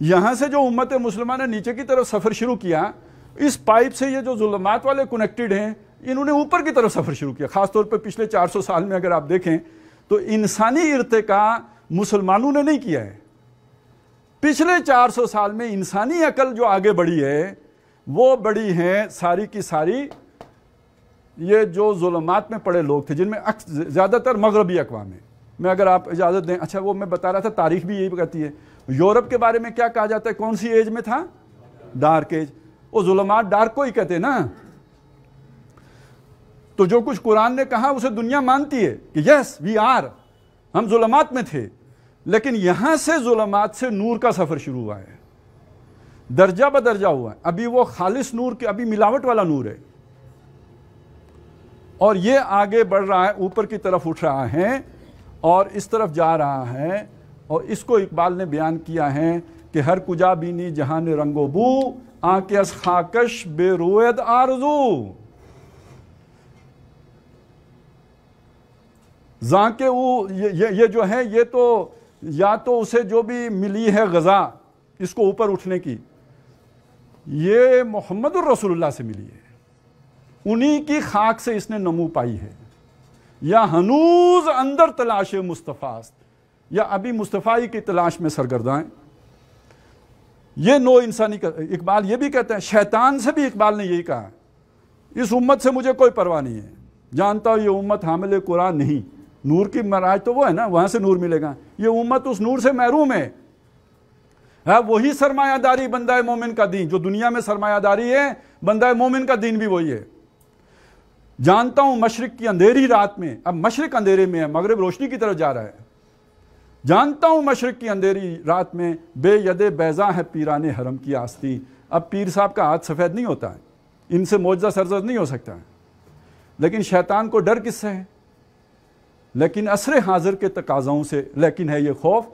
یہاں سے جو امت مسلمہ نے نیچے کی طرف سفر شروع کیا, اس پائپ سے یہ جو ظلمات والے کنیکٹڈ ہیں, انہوں نے اوپر کی طرف سفر شروع کیا. خاص طور پہ پچھلے 400 سال میں اگر آپ دیکھیں تو انسانی ارتقاء مسلمانوں نے نہیں کیا ہے. پچھلے 400 سال میں انسانی عقل جو آگے بڑھی ہے وہ بڑی ہے ساری کی ساری یہ جو ظلمات میں پڑے لوگ تھے, جن میں زیادہ تر مغربی اقوام ہیں. میں اگر آپ اجازت دیں, اچھا وہ میں بتا رہا تھا تاریخ بھی یہی کہتی ہے. یورپ کے بارے میں کیا کہا جاتا ہے, کون سی ایج میں تھا, ڈارک ایج. وہ ظلمات ڈارک کو ہی کہتے ہیں نا. تو جو کچھ قرآن نے کہا اسے دنیا مانتی ہے کہ یس وی آر, ہم ظلمات میں تھے, لیکن یہاں سے ظلمات سے نور کا سفر شروع ہوا ہے, درجہ بدرجہ ہوا ہے. ابھی وہ خالص نور کے, ابھی ملاوٹ والا نور ہے, اور یہ آگے بڑھ رہا ہے, اوپر کی طرف اٹھ رہا ہے اور اس طرف جا رہا ہے. اور اس کو اقبال نے بیان کیا ہے کہ ہر کجا بینی جہان رنگ و بو, آنکھ از خاکش بے روید آرزو. زانکہ وہ یہ جو ہے, یہ تو یا تو اسے جو بھی ملی ہے غذا اس کو اوپر اٹھنے کی, یہ محمد الرسول اللہ سے ملی ہے, انہی کی خاک سے اس نے نمو پائی ہے. یا ہنوز اندر تلاش مصطفیٰ است, یا ابھی مصطفیٰ کی تلاش میں سرگرداں ہیں. یہ نو انسانی کا اقبال یہ بھی کہتا ہے. شیطان سے بھی اقبال نے یہی کہا, اس امت سے مجھے کوئی پرواہ نہیں ہے, جانتا ہوں یہ امت حامل قرآن نہیں. نور کی معراج تو وہ ہے نا, وہاں سے نور ملے گا. یہ امت اس نور سے محروم ہے. وہی سرمایہ داری بندہ مومن کا دین, جو دنیا میں سرمایہ داری ہے, بندہ مومن کا دین بھی وہی ہے. جانتا ہوں مشرق کی اندھیری رات میں, اب مشرق اندھیرے میں ہے, مغرب روشنی کی طرف جا رہا ہے. جانتا ہوں مشرق کی اندھیری رات میں بے ید بیضا ہے پیران حرم کی آستی. اب پیر صاحب کا ہاتھ سفید نہیں ہوتا ہے, ان سے معجزہ سرزد نہیں ہو سکتا ہے. لیکن شیطان کو ڈر کس سے ہے, لیکن عصر حاضر کے تقاضاؤں سے. لیکن ہے یہ خوف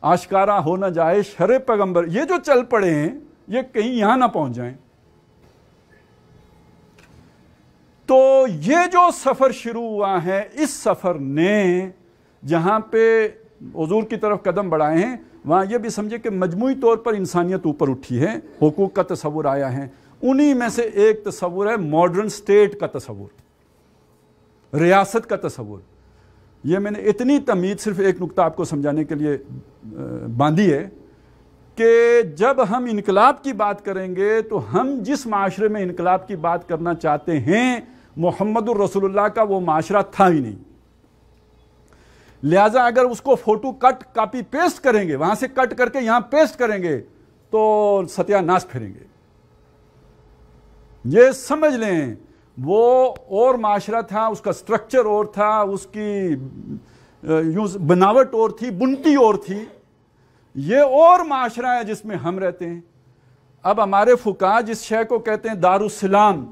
آشکارا ہو نہ جائے شر پیغمبر, یہ جو چل پڑے ہیں یہ کہیں یہاں نہ پہنچ جائیں. تو یہ جو سفر شروع ہوا ہے, اس سفر نے جہاں پہ حضور کی طرف قدم بڑھائے ہیں, وہاں یہ بھی سمجھے کہ مجموعی طور پر انسانیت اوپر اٹھی ہے, حقوق کا تصور آیا ہے. انہی میں سے ایک تصور ہے ماڈرن سٹیٹ کا تصور, ریاست کا تصور. یہ میں نے اتنی تمہید صرف ایک نقطہ آپ کو سمجھانے کے لیے باندھی ہے کہ جب ہم انقلاب کی بات کریں گے تو ہم جس معاشرے میں انقلاب کی بات کرنا چاہتے ہیں, محمد الرسول اللہ کا وہ معاشرہ تھا ہی نہیں. لہٰذا اگر اس کو فوٹو کٹ کاپی پیسٹ کریں گے, وہاں سے کٹ کر کے یہاں پیسٹ کریں گے تو ستیہ ناش پھیریں گے. یہ سمجھ لیں وہ اور معاشرہ تھا, اس کا سٹرکچر اور تھا, اس کی یوں بناوٹ اور تھی, بنتی اور تھی. یہ اور معاشرہ ہے جس میں ہم رہتے ہیں. اب ہمارے فقہا جس شے کو کہتے ہیں دارالسلام,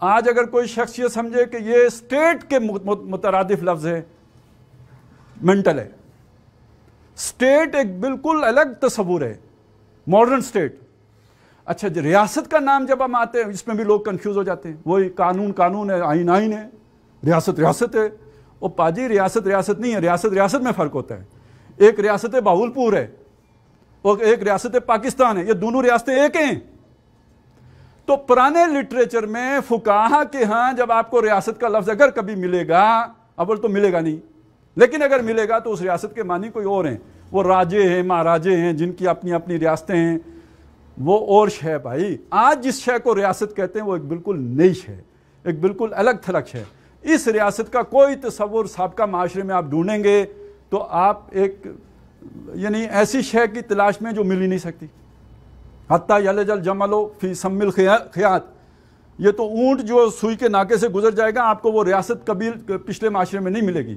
آج اگر کوئی شخص یہ سمجھے کہ یہ اسٹیٹ کے مترادف لفظ ہے, منٹل ہے. اسٹیٹ ایک بالکل الگ تصور ہے, ماڈرن اسٹیٹ. اچھا جی, ریاست کا نام جب ہم آتے ہیں اس میں بھی لوگ کنفیوز ہو جاتے ہیں. وہی قانون قانون ہے, آئین آئین ہے, ریاست ریاست ہے. وہ پاجی ریاست ریاست نہیں ہے, ریاست ریاست میں فرق ہوتا ہے. ایک ریاست بہاول پور ہے اور ایک ریاست پاکستان ہے, یہ دونوں ریاستیں ایک ہیں. تو پرانے لٹریچر میں فقہا کے ہاں جب آپ کو ریاست کا لفظ اگر کبھی ملے گا, اول تو ملے گا نہیں, لیکن اگر ملے گا تو اس ریاست کے معنی کوئی اور ہیں. وہ راجے ہیں, مہاراجے ہیں, جن کی اپنی اپنی ریاستیں ہیں, وہ اور شے بھائی. آج جس شے کو ریاست کہتے ہیں وہ ایک بالکل نئی شے, ایک بالکل الگ تھلگ شے. اس ریاست کا کوئی تصور سابقہ معاشرے میں آپ ڈھونڈیں گے تو آپ ایک یعنی ایسی شے کی تلاش میں جو مل ہی نہیں سکتی. حتیٰ یلج الجمل فی سم الخیاط, یہ تو اونٹ جو سوئی کے ناکے سے گزر جائے گا, آپ کو وہ ریاست کبھی پچھلے معاشرے میں نہیں ملے گی.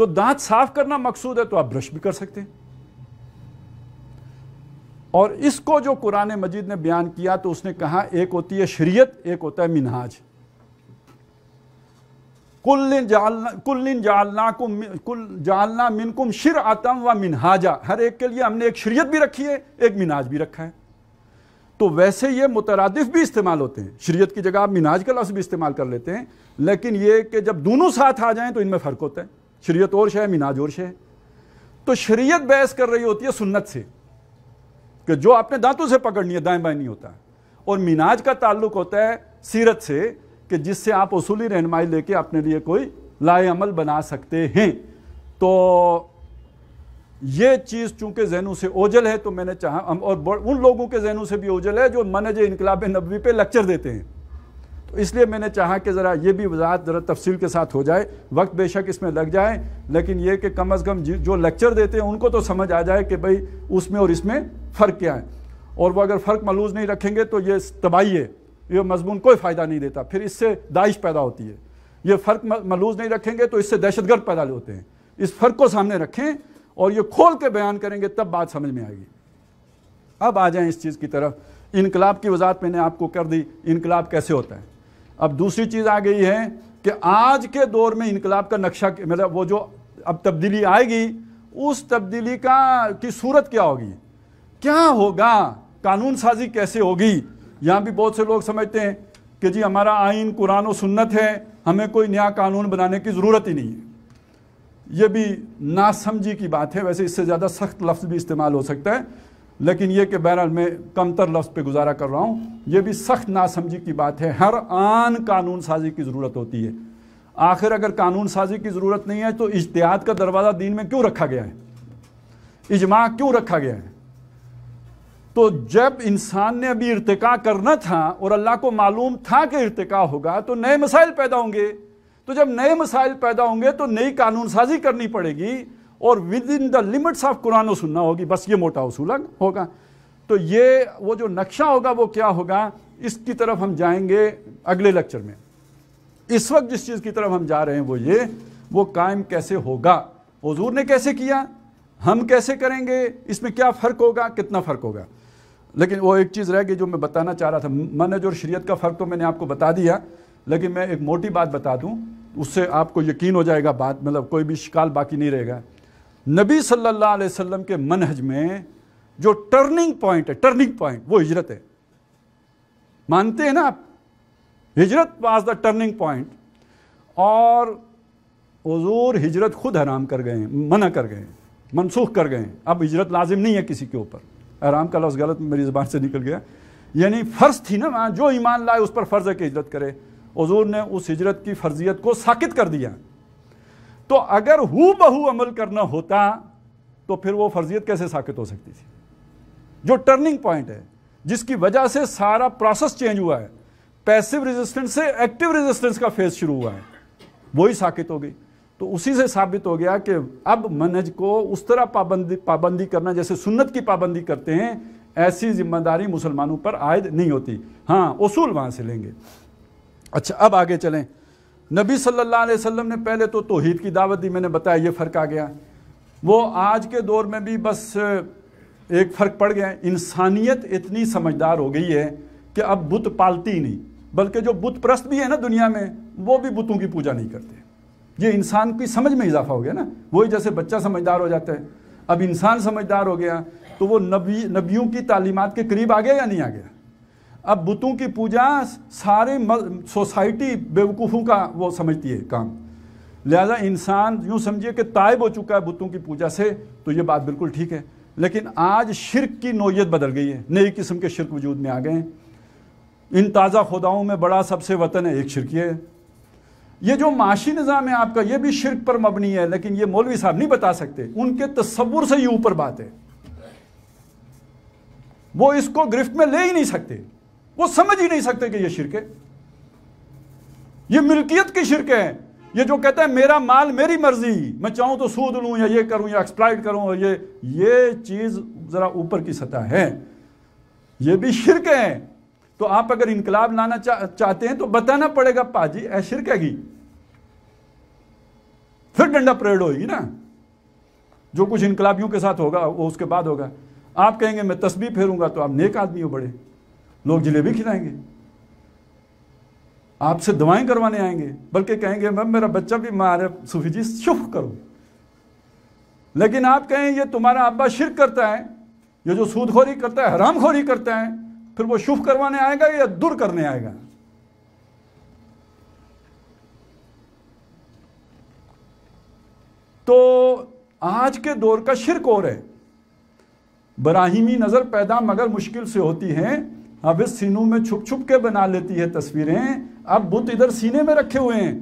تو دانت صاف کرنا مقصود ہے تو آپ برش بھی کر سکتے ہیں. اور اس کو جو قرآن مجید نے بیان کیا تو اس نے کہا ایک ہوتی ہے شریعت، ایک ہوتا ہے منہاج. کل جعلنا منکم شرعۃ و منہاجا، ہر ایک کے لیے ہم نے ایک شریعت بھی رکھی ہے، ایک منہاج بھی رکھا ہے. تو ویسے یہ مترادف بھی استعمال ہوتے ہیں، شریعت کی جگہ آپ منہاج کا لفظ بھی استعمال کر لیتے ہیں، لیکن یہ کہ جب دونوں ساتھ آ جائیں تو ان میں فرق ہوتا ہے. شریعت اور شے ہے، منہاج اور شے ہے. تو شریعت بحث کر رہی ہوتی ہے سنت سے کہ جو آپ نے دانتوں سے پکڑنی ہے، دائیں بائیں نہیں ہوتا. اور منہاج کا تعلق ہوتا ہے سیرت سے کہ جس سے آپ اصولی رہنمائی لے کے اپنے لیے کوئی لائے عمل بنا سکتے ہیں. تو یہ چیز چونکہ ذہنوں سے اوجھل ہے تو میں نے چاہا، اور ان لوگوں کے ذہنوں سے بھی اوجھل ہے جو منہج انقلاب نبوی پہ لیکچر دیتے ہیں، تو اس لیے میں نے چاہا کہ ذرا یہ بھی وضاحت ذرا تفصیل کے ساتھ ہو جائے. وقت بے شک اس میں لگ جائے، لیکن یہ کہ کم از کم جو لیکچر دیتے ہیں ان کو تو سمجھ آ جائے کہ بھئی اس میں اور اس میں فرق کیا ہے. اور وہ اگر فرق ملحوظ نہیں رکھیں گے تو یہ تباہی ہے، یہ مضمون کوئی فائدہ نہیں دیتا، پھر اس سے داعش پیدا ہوتی ہے. یہ فرق ملحوظ نہیں رکھیں گے تو اس سے دہشت گرد پیدا ہوتے ہیں. اس فرق کو سامنے رکھیں اور یہ کھول کے بیان کریں گے تب بات سمجھ میں آئے گی. اب آ جائیں اس چیز کی طرف. انقلاب کی وضاحت میں نے آپ کو کر دی، انقلاب کیسے ہوتا ہے. اب دوسری چیز آ گئی ہے کہ آج کے دور میں انقلاب کا نقشہ، مطلب وہ جو اب تبدیلی آئے گی اس تبدیلی کی صورت کیا ہوگی، کیا ہوگا، قانون سازی کیسے ہوگی. یہاں بھی بہت سے لوگ سمجھتے ہیں کہ جی ہمارا آئین قرآن و سنت ہے، ہمیں کوئی نیا قانون بنانے کی ضرورت ہی نہیں ہے. یہ بھی ناسمجھی کی بات ہے. ویسے اس سے زیادہ سخت لفظ بھی استعمال ہو سکتا ہے، لیکن یہ کہ بہرحال میں کم تر لفظ پہ گزارا کر رہا ہوں. یہ بھی سخت ناسمجھی کی بات ہے. ہر آن قانون سازی کی ضرورت ہوتی ہے. آخر اگر قانون سازی کی ضرورت نہیں ہے تو اجتہاد کا دروازہ دین میں کیوں رکھا گیا ہے، اجماع کیوں رکھا گیا ہے. تو جب انسان نے ابھی ارتقاء کرنا تھا اور اللہ کو معلوم تھا کہ ارتقاء ہوگا تو نئے مسائل پیدا ہوں گے. تو جب نئے مسائل پیدا ہوں گے تو نئی قانون سازی کرنی پڑے گی اور with in the limits of قرآن و سننا ہوگی. بس یہ موٹا اصول ہوگا. تو یہ وہ جو نقشہ ہوگا وہ کیا ہوگا، اس کی طرف ہم جائیں گے اگلے لیکچر میں. اس وقت جس چیز کی طرف ہم جا رہے ہیں وہ یہ، وہ قائم کیسے ہوگا، حضور نے کیسے کیا، ہم کیسے کریں گے، اس میں کیا فرق ہوگا، کتنا فرق ہوگا. لیکن وہ ایک چیز رہ گئی جو میں بتانا چاہ رہا تھا. منہج اور شریعت کا فرق تو میں نے آپ کو بتا دیا، لیکن میں ایک موٹی بات بتا دوں، اس سے آپ کو یقین ہو جائے گا بات، مطلب کوئی بھی شکال باقی نہیں رہے گا. نبی صلی اللہ علیہ وسلم کے منہج میں جو ٹرننگ پوائنٹ ہے، ٹرننگ پوائنٹ وہ ہجرت ہے. مانتے ہیں نا آپ، ہجرت واز دا ٹرننگ پوائنٹ. اور حضور ہجرت خود حرام کر گئے ہیں، منع کر گئے ہیں، منسوخ کر گئے ہیں. اب ہجرت لازم نہیں ہے کسی کے اوپر. حرام کا لفظ غلط میری زبان سے نکل گیا، یعنی فرض تھی نا وہاں، جو ایمان لائے اس پر فرض ہے کہ ہجرت کرے. حضور نے اس ہجرت کی فرضیت کو ساقط کر دیا. تو اگر ہو بہو عمل کرنا ہوتا تو پھر وہ فرضیت کیسے ساقط ہو سکتی تھی. جو ٹرننگ پوائنٹ ہے، جس کی وجہ سے سارا پروسیس چینج ہوا ہے، پیسو ریزسٹنس سے ایکٹیو ریزسٹنس کا فیز شروع ہوا ہے، وہی ساقط ہو گئی. تو اسی سے ثابت ہو گیا کہ اب منہج کو اس طرح پابندی کرنا جیسے سنت کی پابندی کرتے ہیں، ایسی ذمہ داری مسلمانوں پر عائد نہیں ہوتی. ہاں اصول وہاں سے لیں گے. اچھا اب آگے چلیں. نبی صلی اللہ علیہ وسلم نے پہلے تو توحید کی دعوت دی، میں نے بتایا یہ فرق آ گیا. وہ آج کے دور میں بھی بس ایک فرق پڑ گیا ہے، انسانیت اتنی سمجھدار ہو گئی ہے کہ اب بت پالتی نہیں، بلکہ جو بت پرست بھی ہے نا دنیا میں وہ بھی بتوں کی پوجا نہیں کرتے. یہ انسان کی سمجھ میں اضافہ ہو گیا نا. وہی جیسے بچہ سمجھدار ہو جاتا ہے، اب انسان سمجھدار ہو گیا تو وہ نبیوں کی تعلیمات کے قریب آ گیا یا نہیں آ گیا. اب بتوں کی پوجا سارے سوسائٹی بیوقوفوں کا وہ سمجھتی ہے کام. لہذا انسان یوں سمجھیے کہ تائب ہو چکا ہے بتوں کی پوجا سے. تو یہ بات بالکل ٹھیک ہے، لیکن آج شرک کی نوعیت بدل گئی ہے، نئی قسم کے شرک وجود میں آ گئے ہیں. ان تازہ خداؤں میں بڑا سب سے وطن ہے، ایک شرک یہ ہے. یہ جو معاشی نظام ہے آپ کا یہ بھی شرک پر مبنی ہے، لیکن یہ مولوی صاحب نہیں بتا سکتے، ان کے تصور سے یہ اوپر بات ہے. وہ اس کو گرفت میں لے ہی نہیں سکتے، وہ سمجھ ہی نہیں سکتے کہ یہ شرک ہے. یہ ملکیت کی شرک ہے. یہ جو کہتا ہے میرا مال میری مرضی، میں چاہوں تو سود لوں یا یہ کروں یا ایکسپلائٹ کروں، اور یہ چیز ذرا اوپر کی سطح ہے، یہ بھی شرک ہے. تو آپ اگر انقلاب لانا چاہتے ہیں تو بتانا پڑے گا پاجی اے شرک ہے گی، پھر ڈنڈا پریڈ ہوگی نا. جو کچھ انقلابیوں کے ساتھ ہوگا وہ اس کے بعد ہوگا. آپ کہیں گے میں تسبیح پھیروں گا تو آپ نیک آدمی ہو بڑے, لوگ جلیبی کھلائیں گے, آپ سے دعائیں کروانے آئیں گے, بلکہ کہیں گے میرا بچہ بھی مارے صوفی جی شکر کرو. لیکن آپ کہیں یہ تمہارا ابا شرک کرتا ہے, یہ جو سود خوری کرتا ہے, حرام خوری کرتا ہے, پھر وہ شف کروانے آئے گا یا دور کرنے آئے گا؟ تو آج کے دور کا شرک اور ہے. براہیمی نظر پیدا مگر مشکل سے ہوتی ہے, اب اس سینوں میں چھپ چھپ کے بنا لیتی ہے تصویریں, اب بت ادھر سینے میں رکھے ہوئے ہیں.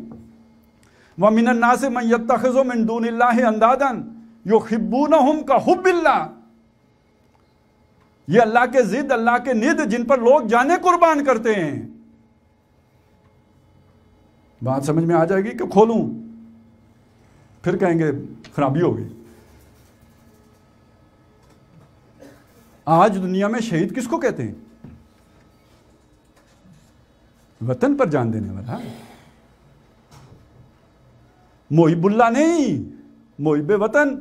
وَمِنَ النَّاسِ مَن يَتَّخِذُ مِن دُونِ اللَّهِ أَندَادًا يُحِبُّونَهُمْ كَحُبِّ اللَّهِ. یہ اللہ کے ضد, اللہ کے ند, جن پر لوگ جانے قربان کرتے ہیں. بات سمجھ میں آ جائے گی کہ کھولوں؟ پھر کہیں گے خرابی ہو گئی. آج دنیا میں شہید کس کو کہتے ہیں؟ وطن پر جان دینے والا. محب اللہ نہیں, محب وطن.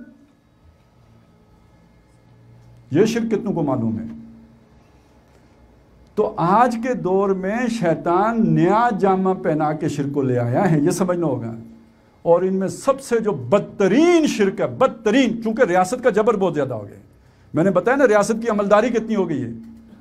یہ شرک کتنوں کو معلوم ہے؟ تو آج کے دور میں شیطان نیا جامہ پہنا کے شرک کو لے آیا ہے, یہ سمجھنا ہوگا. اور ان میں سب سے جو بدترین شرک ہے, بدترین, چونکہ ریاست کا جبر بہت زیادہ ہو گیا, میں نے بتایا نا ریاست کی عملداری کتنی ہو گئی ہے,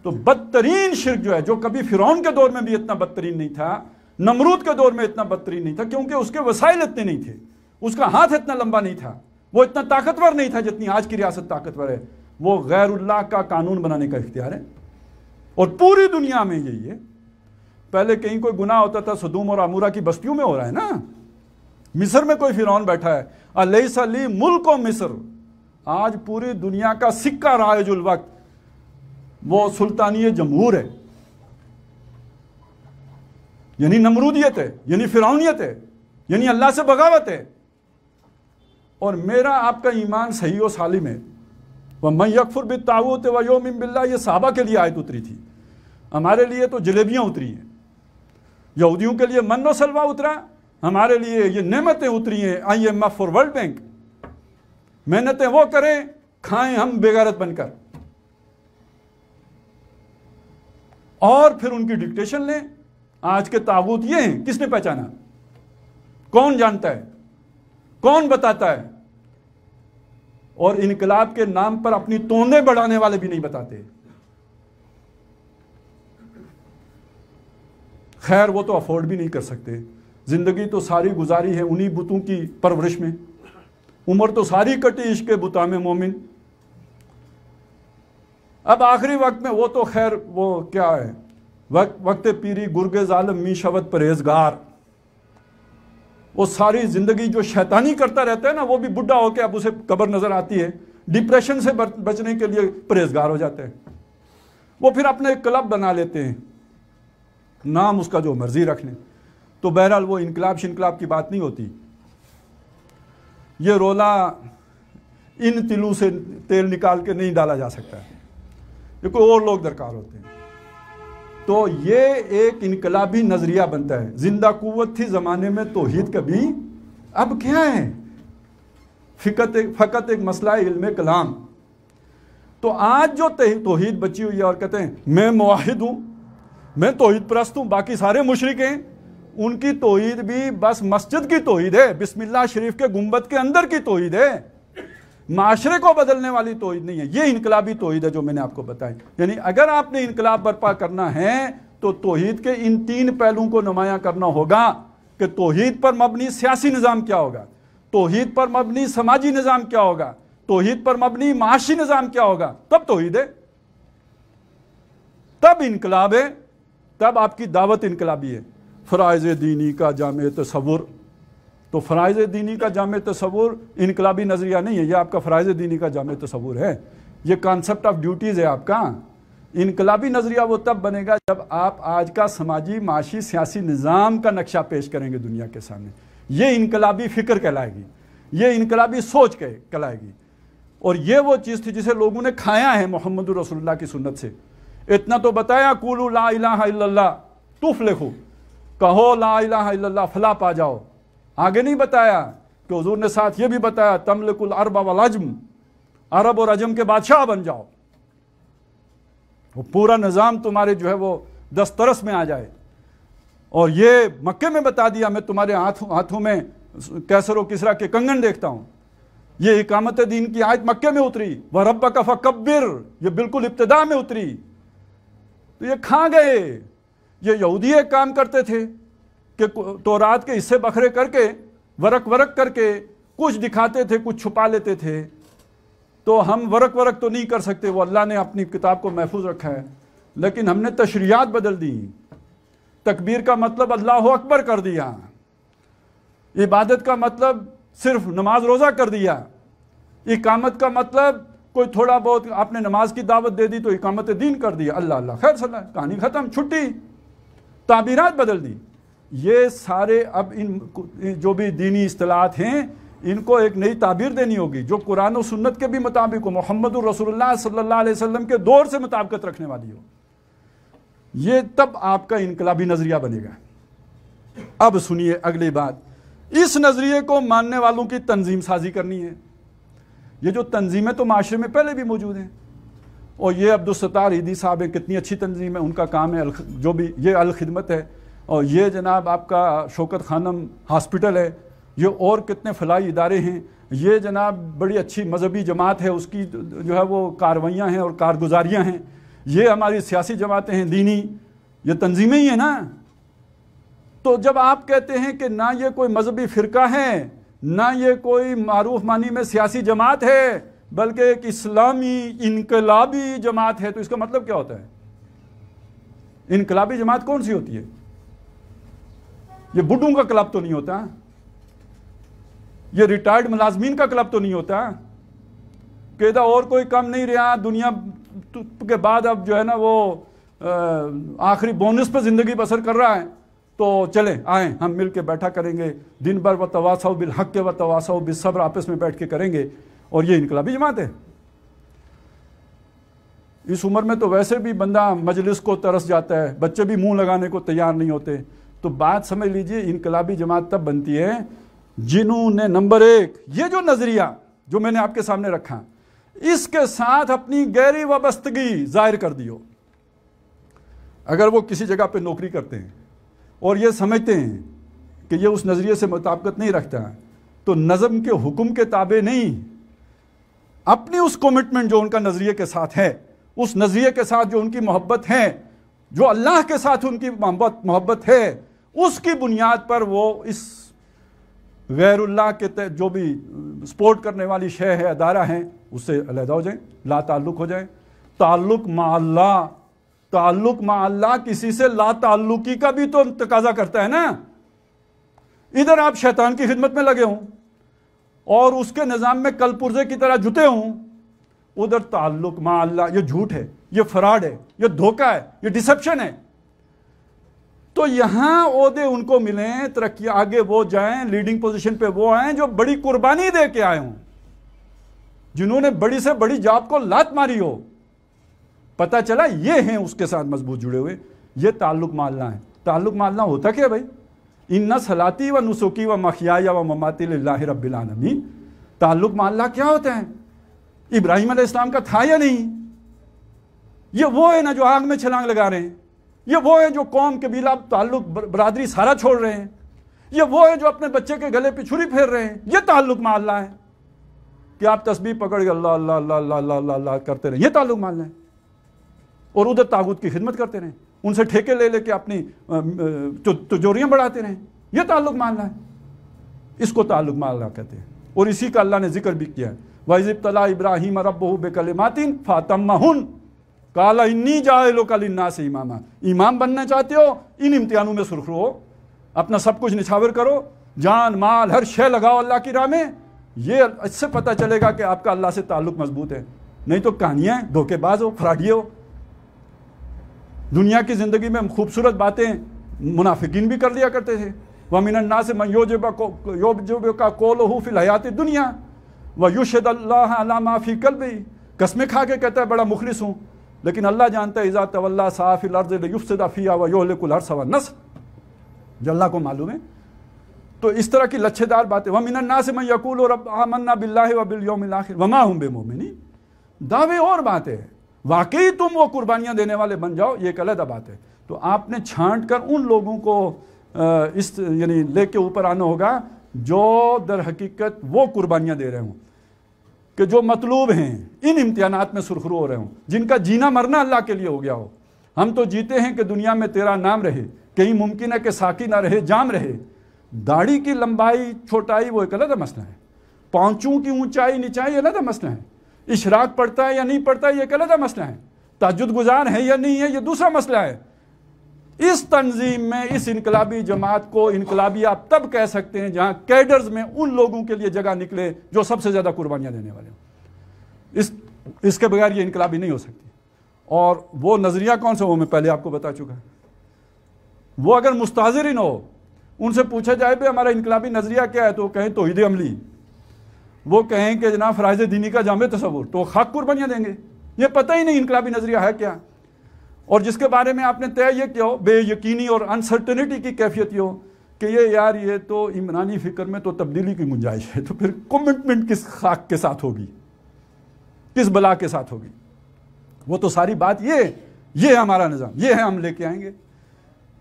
تو بدترین شرک جو ہے, جو کبھی فرعون کے دور میں بھی اتنا بدترین نہیں تھا, نمرود کے دور میں اتنا بدترین نہیں تھا, کیونکہ اس کے وسائل اتنے نہیں تھے, اس کا ہاتھ اتنا لمبا نہیں تھا, وہ اتنا طاقتور نہیں تھا جتنی آج کی ریاست طاقتور ہے. وہ غیر اللہ کا قانون بنانے کا اختیار ہے, اور پوری دنیا میں یہی ہے. پہلے کہیں کوئی گناہ ہوتا تھا سدوم اور عمورہ کی بستیوں میں ہو رہا ہے نا. مصر میں کوئی فرعون بیٹھا ہے, الیس لی ملک مصر. آج پوری دنیا کا سکہ رائج الوقت وہ سلطانی جمہور ہے, یعنی نمرودیت ہے, یعنی فرعونیت ہے, یعنی اللہ سے بغاوت ہے. اور میرا آپ کا ایمان صحیح و سالم ہے. وَمَن يَكْفُرْ بِالطَّاغُوتِ وَيُؤْمِن بِاللَّهِ, یہ صحابہ کے لیے آیت اتری تھی, ہمارے لیے تو جلیبیاں اتری ہیں. یہودیوں کے لیے من و سلوہ اترا, ہمارے لیے یہ نعمتیں اتری ہیں. IMF اور ورلڈ بینک, محنتیں وہ کریں, کھائیں ہم بے غیرت بن کر, اور پھر ان کی ڈکٹیشن لیں. آج کے طاغوت یہ ہیں, کس نے پہچانا؟ کون جانتا ہے؟ کون بتاتا ہے؟ اور انقلاب کے نام پر اپنی توندیں بڑھانے والے بھی نہیں بتاتے. خیر وہ تو افورڈ بھی نہیں کر سکتے, زندگی تو ساری گزاری ہے انہی بتوں کی پرورش میں, عمر تو ساری کٹی عشق بتا میں مومن. اب آخری وقت میں وہ تو خیر وہ کیا ہے, وقت پیری گرگ ظالم می شود پرہیزگار. وہ ساری زندگی جو شیطانی کرتا رہتا ہے نا, وہ بھی بڈھا ہو کے اب اسے قبر نظر آتی ہے, ڈپریشن سے بچنے کے لیے پرہیزگار ہو جاتے ہیں. وہ پھر اپنے کلب بنا لیتے ہیں, نام اس کا جو مرضی رکھ لیں. تو بہرحال وہ انقلاب شنقلاب کی بات نہیں ہوتی. یہ رولا ان تلوں سے تیل نکال کے نہیں ڈالا جا سکتا ہے, یہ کوئی اور لوگ درکار ہوتے ہیں. تو یہ ایک انقلابی نظریہ بنتا ہے. زندہ قوت تھی زمانے میں توحید کبھی, اب کیا ہے؟ فقط ایک مسئلہ علم کلام. تو آج جو توحید بچی ہوئی ہے اور کہتے ہیں میں موحد ہوں, میں توحید پرست ہوں, باقی سارے مشرک ہیں, ان کی توحید بھی بس مسجد کی توحید ہے, بسم اللہ شریف کے گنبد کے اندر کی توحید ہے, معاشرے کو بدلنے والی توحید نہیں ہے. یہ انقلابی توحید ہے جو میں نے آپ کو بتائی. یعنی اگر آپ نے انقلاب برپا کرنا ہے تو توحید کے ان تین پہلوؤں کو نمایاں کرنا ہوگا کہ توحید پر مبنی سیاسی نظام کیا ہوگا, توحید پر مبنی سماجی نظام کیا ہوگا, توحید پر مبنی معاشی نظام کیا ہوگا. تب توحید ہے, تب انقلاب ہے, تب آپ کی دعوت انقلابی ہے. فرائض دینی کا جامع تصور, تو فرائض دینی کا جامع تصور انقلابی نظریہ نہیں ہے, یہ آپ کا فرائض دینی کا جامع تصور ہے, یہ کانسیپٹ آف ڈیوٹیز ہے آپ کا. انقلابی نظریہ وہ تب بنے گا جب آپ آج کا سماجی معاشی سیاسی نظام کا نقشہ پیش کریں گے دنیا کے سامنے. یہ انقلابی فکر کہلائے گی, یہ انقلابی سوچ کہلائے گی. اور یہ وہ چیز تھی جسے لوگوں نے کھایا ہے محمد رسول اللہ کی سنت سے. اتنا تو بتایا قولوا لا الہ الا اللہ تفلحوا, کہو لا الہ الا اللہ فلاح پا جاؤ. آگے نہیں بتایا کہ حضور نے ساتھ یہ بھی بتایا تملک العرب والعجم، عرب اور عجم کے بادشاہ بن جاؤ، وہ پورا نظام تمہارے جو ہے وہ دسترس میں آ جائے۔ اور یہ مکے میں بتا دیا میں تمہارے ہاتھوں میں کیسر و کسرا کے کنگن دیکھتا ہوں۔ یہ اقامت دین کی آیت مکے میں اتری، وَرَبَّكَ فَكَبِّرْ، یہ بالکل ابتدا میں اتری۔ تو یہ کھا گئے، یہ یہودی ایک کام کرتے تھے کہ تورات کے حصے بکھرے کر کے ورق کر کے کچھ دکھاتے تھے، کچھ چھپا لیتے تھے۔ تو ہم ورق تو نہیں کر سکتے، وہ اللہ نے اپنی کتاب کو محفوظ رکھا ہے، لیکن ہم نے تشریعات بدل دی۔ تکبیر کا مطلب اللہ اکبر کر دیا، عبادت کا مطلب صرف نماز روزہ کر دیا، اقامت کا مطلب کوئی تھوڑا بہت آپ نے نماز کی دعوت دے دی تو اقامت دین کر دیا، اللہ اللہ خیر صلاح، کہانی ختم، چھٹی، تعبیرات بدل دی۔ یہ سارے اب ان جو بھی دینی اصطلاحات ہیں ان کو ایک نئی تعبیر دینی ہوگی جو قرآن و سنت کے بھی مطابق ہو، محمد الرسول اللہ صلی اللہ علیہ وسلم کے دور سے مطابقت رکھنے والی ہو۔ یہ تب آپ کا انقلابی نظریہ بنے گا۔ اب سنیے اگلی بات، اس نظریے کو ماننے والوں کی تنظیم سازی کرنی ہے۔ یہ جو تنظیمیں تو معاشرے میں پہلے بھی موجود ہیں، اور یہ عبدالستار عیدی صاحب ہیں، کتنی اچھی تنظیم ہے، ان کا کام ہے جو بھی یہ الخدمت ہے، اور یہ جناب آپ کا شوکت خانم ہاسپٹل ہے، یہ اور کتنے فلاحی ادارے ہیں، یہ جناب بڑی اچھی مذہبی جماعت ہے، اس کی جو ہے وہ کاروائیاں ہیں اور کارگزاریاں ہیں، یہ ہماری سیاسی جماعتیں ہیں دینی، یہ تنظیمیں ہی ہیں نا۔ تو جب آپ کہتے ہیں کہ نہ یہ کوئی مذہبی فرقہ ہے، نہ یہ کوئی معروف معنی میں سیاسی جماعت ہے، بلکہ ایک اسلامی انقلابی جماعت ہے، تو اس کا مطلب کیا ہوتا ہے؟ انقلابی جماعت کون سی ہوتی ہے؟ یہ بڈھوں کا کلب تو نہیں ہوتا، یہ ریٹائرڈ ملازمین کا کلب تو نہیں ہوتا کہ ادھر اور کوئی کم نہیں رہا، دنیا کے بعد اب جو ہے نا وہ آخری بونس پہ زندگی بسر کر رہا ہے، تو چلیں آئیں ہم مل کے بیٹھا کریں گے، دن بھر وتواصوا بالحق وتواصوا بالصبر آپس میں بیٹھ کے کریں گے، اور یہ انقلابی جماعت ہے۔ اس عمر میں تو ویسے بھی بندہ مجلس کو ترس جاتا ہے، بچے بھی منہ لگانے کو تیار نہیں ہوتے۔ تو بات سمجھ لیجئے، انقلابی جماعت تب بنتی ہے جنہوں نے نمبر ایک یہ جو نظریہ جو میں نے آپ کے سامنے رکھا اس کے ساتھ اپنی گہری وابستگی ظاہر کر دی ہو۔ اگر وہ کسی جگہ پہ نوکری کرتے ہیں اور یہ سمجھتے ہیں کہ یہ اس نظریے سے مطابقت نہیں رکھتا، تو نظم کے حکم کے تابع نہیں، اپنی اس کمٹمنٹ جو ان کا نظریے کے ساتھ ہے، اس نظریے کے ساتھ جو ان کی محبت ہے، جو اللہ کے ساتھ ان کی محبت ہے، اس کی بنیاد پر وہ اس غیر اللہ کے جو بھی سپورٹ کرنے والی شے ہے، ادارہ ہیں، اس سے علیحدہ ہو جائیں، لا تعلق ہو جائیں۔ تعلق مع اللہ، تعلق مع اللہ کسی سے لا تعلقی کا بھی تو تقاضا کرتا ہے نا۔ ادھر آپ شیطان کی خدمت میں لگے ہوں اور اس کے نظام میں کل پرزے کی طرح جتے ہوں، ادھر تعلق مع اللہ، یہ جھوٹ ہے، یہ فراڈ ہے، یہ دھوکہ ہے، یہ ڈسپشن ہے۔ تو یہاں عہدے ان کو ملیں، ترقی آگے وہ جائیں، لیڈنگ پوزیشن پہ وہ آئیں جو بڑی قربانی دے کے آئے ہوں، جنہوں نے بڑی سے بڑی جاب کو لات ماری ہو، پتہ چلا یہ ہیں اس کے ساتھ مضبوط جڑے ہوئے، یہ تعلق مع اللہ ہے۔ تعلق مع اللہ ہوتا کیا بھائی؟ ان صلاتی و نسکی و محیای و مماتی للہ رب العالمین۔ تعلق مع اللہ کیا ہوتا ہے؟ ابراہیم علیہ السلام کا تھا یا نہیں؟ یہ وہ ہے نا جو آگ میں چھلانگ لگا رہے ہیں، یہ وہ ہے جو قوم قبیلہ تعلق برادری سارا چھوڑ رہے ہیں، یہ وہ ہے جو اپنے بچے کے گلے پہ چھری پھیر رہے ہیں۔ یہ تعلق مع اللہ ہے کہ آپ تسبیح پکڑ کے اللہ اللہ اللہ اللہ اللہ اللہ اللہ کرتے رہیں، یہ تعلق مع اللہ ہے۔ اور ادھر طاغوت کی خدمت کرتے رہیں، ان سے ٹھیکے لے لے کے اپنی تجوریاں بڑھاتے رہیں، یہ تعلق مع اللہ ہے۔ اس کو تعلق مع اللہ کہتے ہیں، اور اسی کا اللہ نے ذکر بھی کیا ہے، وَإِذِ ابْتَلَىٰ إِبْرَاهِيمَ رَبُّهُ بِكَلِمَاتٍ فَأَتَمَّهُنَّ قَالَ إِنِّي جَاعِلُكَ لِلنَّاسِ إِمَامًا۔ امام بننا چاہتے ہو، ان امتحانوں میں سرخرو ہو، اپنا سب کچھ نچھاور کرو، جان مال ہر شے لگاؤ اللہ کی راہ میں، یہ اس سے پتہ چلے گا کہ آپ کا اللہ سے تعلق مضبوط ہے۔ نہیں تو کہانیاں دھوکے باز ہو، فراڈیے ہو۔ دنیا کی زندگی میں خوبصورت باتیں منافقین بھی کر لیا کرتے تھے، وَمِنَ النَّاسِ مَن يُعْجِبُكَ قَوْلُهُ فِي الْحَيَاةِ الدُّنْيَا وَيُشْهِدُ اللَّهَ عَلَىٰ مَا فِي قَلْبِهِ۔ قسمیں کھا کے کہتا ہے بڑا مخلص ہوں، لیکن اللہ جانتا ہے اِذَا تَوَلَّىٰ سَعَىٰ فِي الْأَرْضِ لِيُفْسِدَ فِيهَا وَيُهْلِكُ الْحَرْثَ وَالنَّسْلَ۔ جو اللہ کو معلوم ہے تو اس طرح کی لچھے دار باتیں، وَمِنَ النَّاسِ مَن يَقُولُ رَبَّ آمَنَّا بِاللَّهِ وَبِالْيَوْمِ الْآخِرِ وَمَا هُمْ بِمُؤْمِنِينَ، دعوے اور باتیں ہیں، واقعی تم وہ قربانیاں دینے والے بن جاؤ یہ ایک علیحدہ بات ہے۔ تو آپ نے چھانٹ کر ان لوگوں کو یعنی لے کے اوپر آنا ہوگا جو در حقیقت وہ قربانیاں دے رہے ہوں، کہ جو مطلوب ہیں، ان امتحانات میں سرخرو ہو رہے ہوں، جن کا جینا مرنا اللہ کے لیے ہو گیا ہو۔ ہم تو جیتے ہیں کہ دنیا میں تیرا نام رہے، کہیں ممکن ہے کہ ساقی نہ رہے جام رہے۔ داڑھی کی لمبائی چھوٹائی وہ ایک علیحدہ مسئلہ ہے، پاؤنچوں کی اونچائی نیچائی علیحدہ مسئلہ ہے، اشراق پڑتا ہے یا نہیں پڑتا یہ ایک علیحدہ مسئلہ ہے، تہجد گزار ہے یا نہیں ہے یہ دوسرا مسئلہ ہے۔ اس تنظیم میں اس انقلابی جماعت کو انقلابی آپ تب کہہ سکتے ہیں جہاں کیڈرز میں ان لوگوں کے لیے جگہ نکلے جو سب سے زیادہ قربانیاں دینے والے ہوں۔ اس کے بغیر یہ انقلابی نہیں ہو سکتی۔ اور وہ نظریہ کون سا، وہ میں پہلے آپ کو بتا چکا۔ وہ اگر مستحضرین ہو، ان سے پوچھا جائے کہ ہمارا انقلابی نظریہ کیا ہے، تو وہ کہیں توحید عملی، وہ کہیں کہ جناب فرائض دینی کا جامع تصور، تو خاک قربانیاں دیں گے۔ یہ پتہ ہی نہیں انقلابی نظریہ ہے کیا، اور جس کے بارے میں آپ نے طے یہ کیا ہو، بے یقینی اور انسرٹنٹی کی کیفیت یہ ہو کہ یہ تو عمرانی فکر میں تو تبدیلی کی گنجائش ہے، تو پھر کمٹمنٹ کس خاک کے ساتھ ہوگی، کس بلا کے ساتھ ہوگی؟ وہ تو ساری بات یہ ہے ہمارا نظام، یہ ہے ہم لے کے آئیں گے۔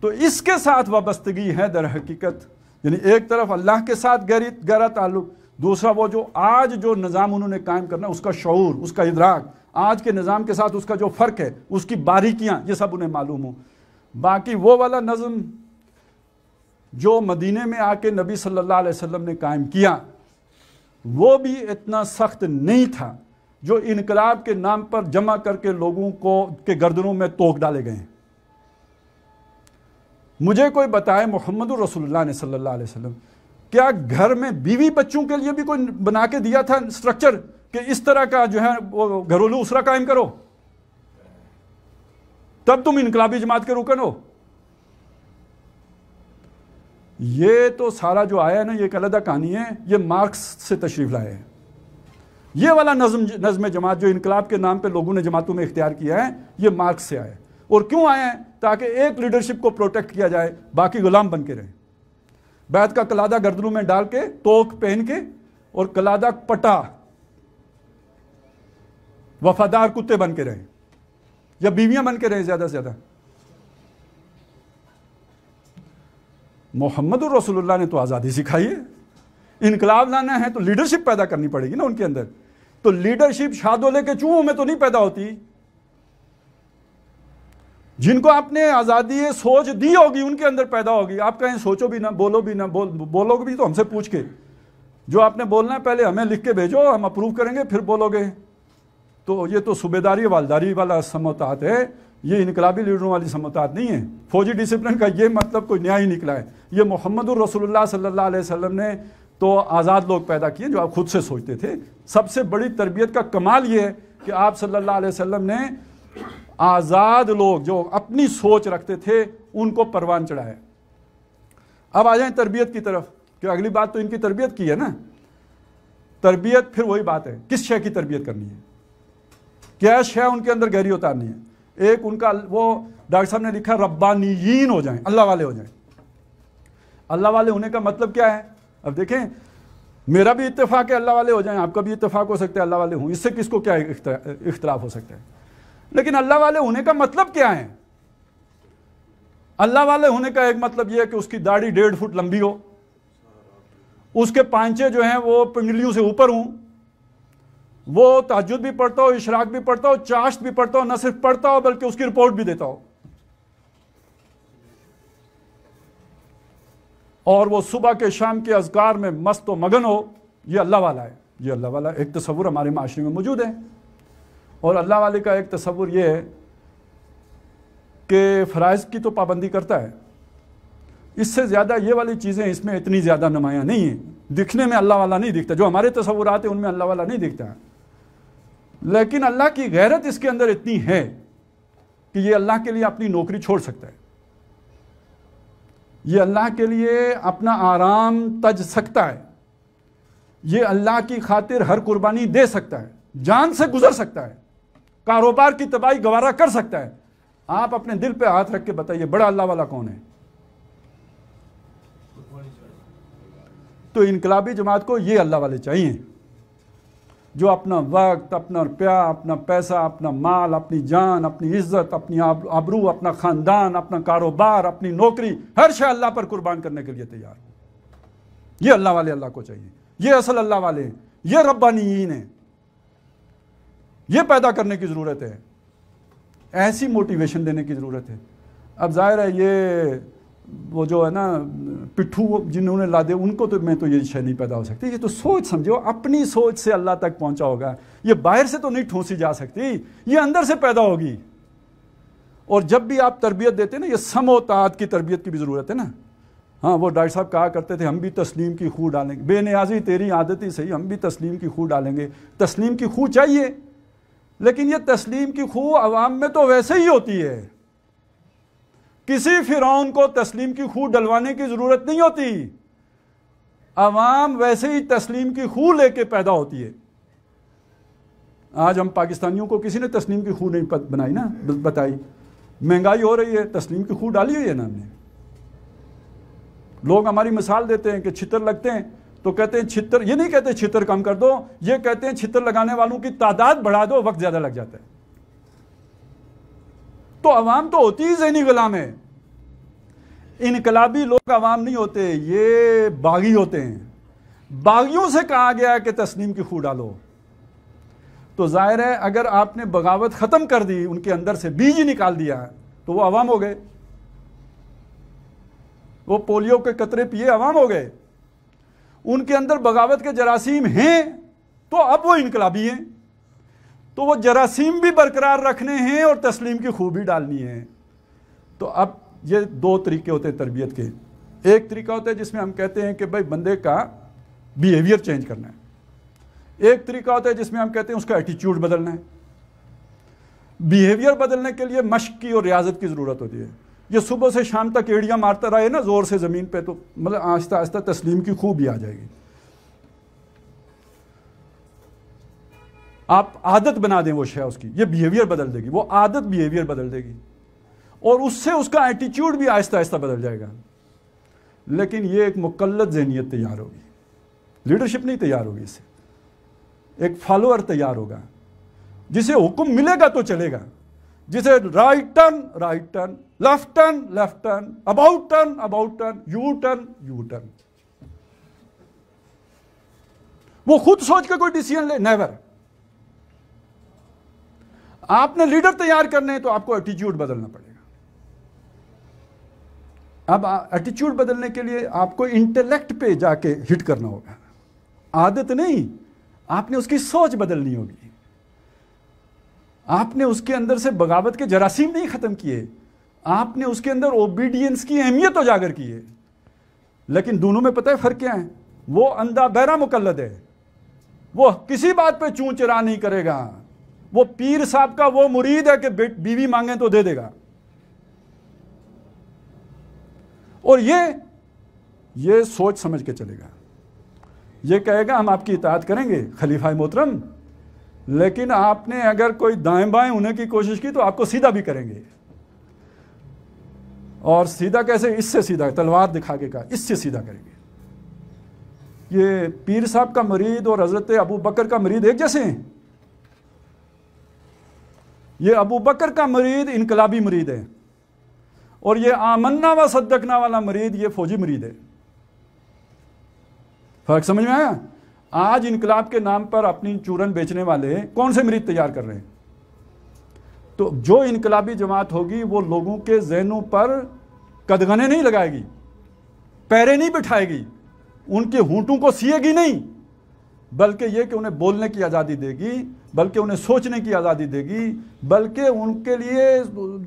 تو اس کے ساتھ وابستگی ہے در حقیقت، یعنی ایک طرف اللہ کے ساتھ گہرا تعلق، دوسرا وہ جو آج جو نظام انہوں نے قائم کرنا اس کا شعور، اس کا ادراک، آج کے نظام کے ساتھ اس کا جو فرق ہے، اس کی باریکیاں، یہ سب انہیں معلوم ہو۔ باقی وہ والا نظم جو مدینے میں آ کے نبی صلی اللہ علیہ وسلم نے قائم کیا، وہ بھی اتنا سخت نہیں تھا جو انقلاب کے نام پر جمع کر کے لوگوں کو کے گردنوں میں توک ڈالے گئے ہیں۔ مجھے کوئی بتائے محمد الرسول اللہ نے صلی اللہ علیہ وسلم کیا گھر میں بیوی بچوں کے لیے بھی کوئی بنا کے دیا تھا سٹرکچر کہ اس طرح کا جو ہے وہ گھریلو اسرہ قائم کرو، تب تم انقلابی جماعت کے رکن ہو؟ یہ تو سارا جو آیا ہے نا، یہ ایک علیحدہ کہانی ہے، یہ مارکس سے تشریف لائے ہیں۔ یہ والا نظم جماعت جو انقلاب کے نام پہ لوگوں نے جماعتوں میں اختیار کیا ہے، یہ مارکس سے آیا ہے۔ اور کیوں آئے ہیں؟ تاکہ ایک لیڈرشپ کو پروٹیکٹ کیا جائے، باقی غلام بن کے رہیں۔ بیعت کا کلادہ گردنوں میں ڈال کے، توک پہن کے، اور کلادہ پٹا وفادار کتے بن کے رہیں، یا بیویاں بن کے رہیں زیادہ سے زیادہ۔ محمد الرسول اللہ نے تو آزادی سکھائی ہے۔ انقلاب لانا ہے تو لیڈرشپ پیدا کرنی پڑے گی نا ان کے اندر۔ تو لیڈرشپ شادولے کے چوہوں میں تو نہیں پیدا ہوتی۔ جن کو آپ نے آزادی سوچ دی ہوگی ان کے اندر پیدا ہوگی۔ آپ کہیں سوچو بھی نہ، بولو بھی نہ، بولو بھی تو ہم سے پوچھ کے، جو آپ نے بولنا ہے پہلے ہمیں لکھ کے بھیجو، ہم اپروو کریں گے پھر بولو گے۔ تو یہ تو صوبیداری والداری والا سموتات ہے، یہ انقلابی لیڈروں والی سموتات نہیں ہے۔ فوجی ڈسپلن کا یہ مطلب کوئی نیا ہی نکلا ہے۔ یہ محمد الرسول اللہ صلی اللہ علیہ وسلم نے تو آزاد لوگ پیدا کیے جو آپ خود سے سوچتے تھے۔ سب سے بڑی تربیت کا کمال یہ ہے کہ آپ صلی اللہ علیہ وسلم نے آزاد لوگ جو اپنی سوچ رکھتے تھے ان کو پروان چڑھایا۔ اب آ جائیں تربیت کی طرف، کہ اگلی بات تو ان کی تربیت کی ہے نا۔ تربیت پھر وہی بات ہے، کس شے کی تربیت کرنی ہے، کیا شے ان کے اندر گہری اتارنی ہے۔ ایک ان کا وہ ڈاکٹر صاحب نے لکھا ربانیین ہو جائیں، اللہ والے ہو جائیں۔ اللہ والے ہونے کا مطلب کیا ہے؟ اب دیکھیں، میرا بھی اتفاق ہے اللہ والے ہو جائیں، آپ کا بھی اتفاق ہو سکتا ہے اللہ والے ہوں، اس سے کس کو کیا اختلاف ہو سکتا ہے؟ لیکن اللہ والے ہونے کا مطلب کیا ہے؟ اللہ والے ہونے کا ایک مطلب یہ ہے کہ اس کی داڑھی 1.5 فٹ لمبی ہو، اس کے پانچے جو ہیں وہ پنڈلیوں سے اوپر ہوں، وہ تہجد بھی پڑھتا ہو، اشراق بھی پڑھتا ہو، چاشت بھی پڑھتا ہو، نہ صرف پڑھتا ہو بلکہ اس کی رپورٹ بھی دیتا ہو، اور وہ صبح کے شام کے اذکار میں مست و مگن ہو۔ یہ اللہ والا ہے۔ یہ اللہ والا ایک تصور ہمارے معاشرے میں موجود ہے۔ اور اللہ والے کا ایک تصور یہ ہے کہ فرائض کی تو پابندی کرتا ہے، اس سے زیادہ یہ والی چیزیں اس میں اتنی زیادہ نمایاں نہیں ہیں، دکھنے میں اللہ والا نہیں دکھتا، جو ہمارے تصورات ہیں ان میں اللہ والا نہیں دکھتا، لیکن اللہ کی غیرت اس کے اندر اتنی ہے کہ یہ اللہ کے لیے اپنی نوکری چھوڑ سکتا ہے، یہ اللہ کے لیے اپنا آرام تج سکتا ہے، یہ اللہ کی خاطر ہر قربانی دے سکتا ہے، جان سے گزر سکتا ہے، کاروبار کی تباہی گوارا کر سکتا ہے۔ آپ اپنے دل پہ ہاتھ رکھ کے بتائیے بڑا اللہ والا کون ہے؟ تو انقلابی جماعت کو یہ اللہ والے چاہیے جو اپنا وقت، اپنا روپیہ، اپنا پیسہ، اپنا مال، اپنی جان، اپنی عزت، اپنی آبرو، اپنا خاندان، اپنا کاروبار، اپنی نوکری، ہر شے اللہ پر قربان کرنے کے لیے تیار. یہ اللہ والے اللہ کو چاہیے. یہ اصل اللہ والے ہیں، یہ ربانیین ہیں. یہ پیدا کرنے کی ضرورت ہے، ایسی موٹیویشن دینے کی ضرورت ہے. اب ظاہر ہے یہ وہ جو ہے نا پٹھو جنہوں نے لادے ان کو تو میں تو یہ شے نہیں پیدا ہو سکتی. یہ تو سوچ سمجھو، اپنی سوچ سے اللہ تک پہنچا ہوگا. یہ باہر سے تو نہیں ٹھونسی جا سکتی، یہ اندر سے پیدا ہوگی. اور جب بھی آپ تربیت دیتے ہیں نا، یہ سم و طاعت کی تربیت کی بھی ضرورت ہے نا. ہاں وہ ڈاکٹر صاحب کہا کرتے تھے ہم بھی تسلیم کی خو ڈالیں گے. بے نیازی تیری عادت ہی صحیح، ہم بھی تسلیم کی خو ڈالیں گے. تسلیم کی خو چاہیے، لیکن یہ تسلیم کی خو عوام میں تو ویسے ہی ہوتی ہے. کسی فرعون کو تسلیم کی خو ڈلوانے کی ضرورت نہیں ہوتی. عوام ویسے ہی تسلیم کی خو لے کے پیدا ہوتی ہے. آج ہم پاکستانیوں کو کسی نے تسلیم کی خو نہیں بنائی نا، بتائی. مہنگائی ہو رہی ہے، تسلیم کی خو ڈالی ہوئی ہے نا ہم نے. لوگ ہماری مثال دیتے ہیں کہ چھتر لگتے ہیں تو کہتے ہیں چھتر، یہ نہیں کہتے چھتر کم کر دو، یہ کہتے ہیں چھتر لگانے والوں کی تعداد بڑھا دو، وقت زیادہ لگ جاتا ہے. تو عوام تو ہوتی ہی ذہنی غلام ہے. انقلابی لوگ عوام نہیں ہوتے، یہ باغی ہوتے ہیں. باغیوں سے کہا گیا ہے کہ تسلیم کی خو ڈالو. تو ظاہر ہے اگر آپ نے بغاوت ختم کر دی، ان کے اندر سے بیج ہی نکال دیا، تو وہ عوام ہو گئے. وہ پولیو کے قطرے پیے عوام ہو گئے. ان کے اندر بغاوت کے جراثیم ہیں تو اب وہ انقلابی ہیں. تو وہ جراثیم بھی برقرار رکھنے ہیں اور تسلیم کی خو بھی ڈالنی ہے. تو اب یہ دو طریقے ہوتے ہیں تربیت کے. ایک طریقہ ہوتا ہے جس میں ہم کہتے ہیں کہ بھائی بندے کا بیہیویئر چینج کرنا ہے. ایک طریقہ ہوتا ہے جس میں ہم کہتے ہیں اس کا ایٹیچیوڈ بدلنا ہے. بیہیویئر بدلنے کے لیے مشق کی اور ریاضت کی ضرورت ہوتی ہے. یہ صبح سے شام تک ایڑیاں مارتا رہے نا زور سے زمین پہ، تو مطلب آہستہ آہستہ تسلیم کی خو بھی آ جائے گی. آپ عادت بنا دیں وہ شے اس کی، یہ بیہیویئر بدل دے گی. وہ عادت بیہیویئر بدل دے گی اور اس سے اس کا ایٹیچیوڈ بھی آہستہ آہستہ بدل جائے گا. لیکن یہ ایک مقلد ذہنیت تیار ہوگی، لیڈرشپ نہیں تیار ہوگی. اس سے ایک فالوور تیار ہوگا جسے حکم ملے گا تو چلے گا، جسے right turn, left turn, about turn, you turn. وہ خود سوچ کے کوئی ڈیسیژن لے، نیور. آپ نے لیڈر تیار کرنے ہیں تو آپ کو ایٹیچیوڈ بدلنا پڑے گا. اب ایٹیچیوڈ بدلنے کے لیے آپ کو انٹیلیکٹ پہ جا کے ہٹ کرنا ہوگا. عادت نہیں، آپ نے اس کی سوچ بدلنی ہوگی. آپ نے اس کے اندر سے بغاوت کے جراثیم نہیں ختم کیے، آپ نے اس کے اندر اوبیڈینس کی اہمیت اجاگر کی ہے. لیکن دونوں میں پتہ ہے فرق کیا ہے؟ وہ اندھا بہرا مقلد ہے، وہ کسی بات پہ چون چرا نہیں کرے گا. وہ پیر صاحب کا وہ مرید ہے کہ بیوی مانگیں تو دے دے گا. اور یہ سوچ سمجھ کے چلے گا. یہ کہے گا ہم آپ کی اطاعت کریں گے خلیفہ محترم، لیکن آپ نے اگر کوئی دائیں بائیں ہونے کی کوشش کی تو آپ کو سیدھا بھی کریں گے. اور سیدھا کیسے؟ اس سے سیدھا، تلوار دکھا کے کہا اس سے سیدھا کریں گے. یہ پیر صاحب کا مرید اور حضرت ابو بکر کا مرید ایک جیسے ہیں. یہ ابو بکر کا مرید انقلابی مرید ہے اور یہ آمنا و صدقنا والا مرید یہ فوجی مرید ہے. فرق سمجھ میں آیا؟ آج انقلاب کے نام پر اپنی چورن بیچنے والے کون سے مرید تیار کر رہے ہیں؟ تو جو انقلابی جماعت ہوگی وہ لوگوں کے ذہنوں پر قدغنے نہیں لگائے گی، پیرے نہیں بٹھائے گی، ان کے ہونٹوں کو سیے گی نہیں، بلکہ یہ کہ انہیں بولنے کی آزادی دے گی، بلکہ انہیں سوچنے کی آزادی دے گی، بلکہ ان کے لیے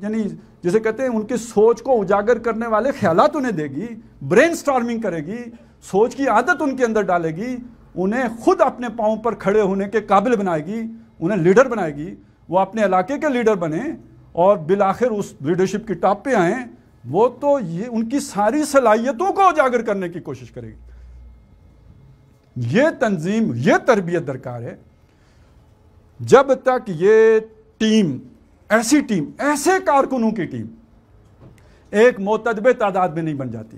یعنی جسے کہتے ہیں ان کی سوچ کو اجاگر کرنے والے خیالات انہیں دے گی، برین سٹارمنگ کرے گی، سوچ کی عادت ان کے اندر ڈالے گی، انہیں خود اپنے پاؤں پر کھڑے ہونے کے قابل بنائے گی، انہیں لیڈر بنائے گی. وہ اپنے علاقے کے لیڈر بنیں اور بالآخر اس لیڈرشپ کی ٹاپ پہ آئیں. وہ تو یہ ان کی ساری صلاحیتوں کو اجاگر کرنے کی کوشش کرے گی. یہ تنظیم، یہ تربیت درکار ہے. جب تک یہ ٹیم، ایسے کارکنوں کی ٹیم ایک معتدب تعداد میں نہیں بن جاتی،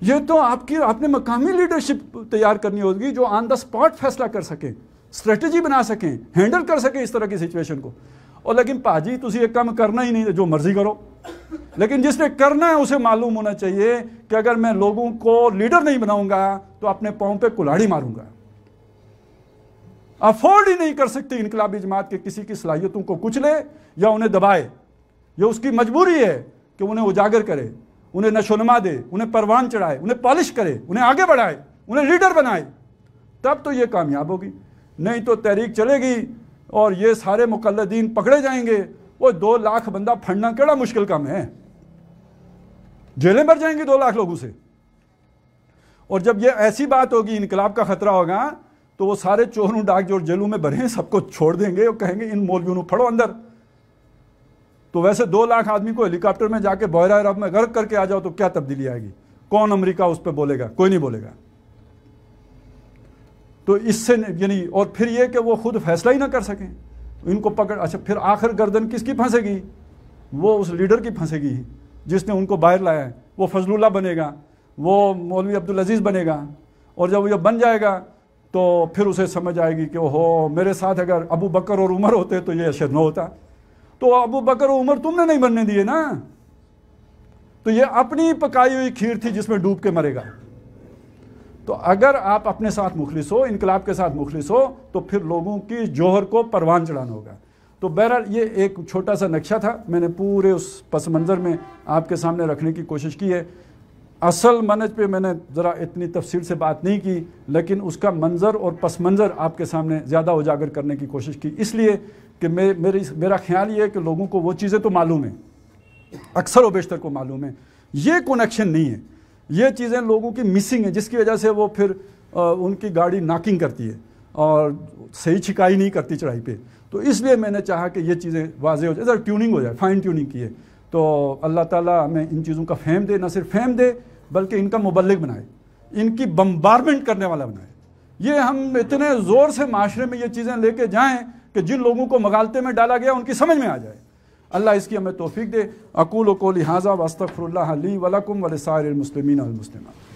یہ تو آپ نے مقامی لیڈرشپ تیار کرنی ہوگی جو آن دا اسپاٹ فیصلہ کر سکیں، اسٹریٹجی بنا سکیں، ہینڈل کر سکیں اس طرح کی سچویشن کو. اور لیکن پاجی تسی یہ کام کرنا ہی نہیں، جو مرضی کرو. لیکن جس نے کرنا ہے اسے معلوم ہونا چاہیے کہ اگر میں لوگوں کو لیڈر نہیں بناؤں گا تو اپنے پاؤں پہ کلاڑی ماروں گا. افورڈ ہی نہیں کر سکتی انقلابی جماعت کے کسی کی صلاحیتوں کو کچلے یا انہیں دبائے. یہ اس کی مجبوری ہے کہ انہیں اجاگر کرے، انہیں نشو نما دے، انہیں پروان چڑھائے، انہیں پالش کرے، انہیں آگے بڑھائے، انہیں لیڈر بنائے. تب تو یہ کامیاب ہوگی. نہیں تو تحریک چلے گی اور یہ سارے مقلدین پکڑے جائیں گے. وہ 2 لاکھ بندہ پھڑنا کیڑا مشکل کام ہے؟ جیلیں بھر جائیں گے 2 لاکھ لوگوں سے. اور جب یہ ایسی بات ہوگی، انقلاب کا خطرہ ہوگا، تو وہ سارے چوروں ڈاک جو جیلوں میں بھرے ہیں سب کو چھوڑ دیں گے اور کہیں گے ان مولویوں کو پھڑو اندر. تو ویسے 2 لاکھ آدمی کو ہیلی کاپٹر میں جا کے بحیرہ عرب میں غرق کر کے آ جاؤ تو کیا تبدیلی آئے گی؟ کون امریکہ اس پہ بولے گا؟ کوئی نہیں بولے گا. تو اس سے یعنی اور پھر یہ کہ وہ خود فیصلہ ہی نہ کر سکیں، ان کو پکڑ. اچھا پھر آخر گردن کس کی پھنسے گی؟ وہ اس لیڈر کی پھنسے گی جس نے ان کو باہر لایا ہے. وہ فضل اللہ بنے گا، وہ مولوی عبدالعزیز بنے گا. اور جب وہ بن جائے گا تو پھر اسے سمجھ آئے گی کہ اوہو میرے ساتھ اگر ابو بکر اور عمر ہوتے تو یہ اشر نہ ہوتا. تو ابو بکر اور عمر تم نے نہیں بننے دیے نا. تو یہ اپنی پکائی ہوئی کھیر تھی جس میں ڈوب کے مرے گا. تو اگر آپ اپنے ساتھ مخلص ہو، انقلاب کے ساتھ مخلص ہو، تو پھر لوگوں کی جوہر کو پروان چڑھانا ہوگا. تو بہرحال یہ ایک چھوٹا سا نقشہ تھا، میں نے پورے اس پس منظر میں آپ کے سامنے رکھنے کی کوشش کی ہے. اصل منہج پہ میں نے ذرا اتنی تفصیل سے بات نہیں کی، لیکن اس کا منظر اور پس منظر آپ کے سامنے زیادہ اجاگر کرنے کی کوشش کی، اس لیے کہ میرا خیال یہ ہے کہ لوگوں کو وہ چیزیں تو معلوم ہیں، اکثر و بیشتر کو معلوم ہے، یہ کنیکشن نہیں ہے. یہ چیزیں لوگوں کی مسنگ ہیں، جس کی وجہ سے وہ پھر ان کی گاڑی ناکنگ کرتی ہے اور صحیح چھکائی نہیں کرتی چڑھائی پہ. تو اس لیے میں نے چاہا کہ یہ چیزیں واضح ہو جائے، ذرا ٹیوننگ ہو جائے، فائن ٹیوننگ کی ہے. تو اللہ تعالیٰ ہمیں ان چیزوں کا فہم دے، نہ صرف فہم دے بلکہ ان کا مبلغ بنائے، ان کی بمبارمنٹ کرنے والا بنائے. یہ ہم اتنے زور سے معاشرے میں یہ چیزیں لے کے جائیں کہ جن لوگوں کو مغالطے میں ڈالا گیا ان کی سمجھ میں آ جائے. اللہ اس کی ہمیں توفیق دے. اقول قولی ھذا واستغفر اللہ لی ولکم ولسائر المسلمین والمسلمات.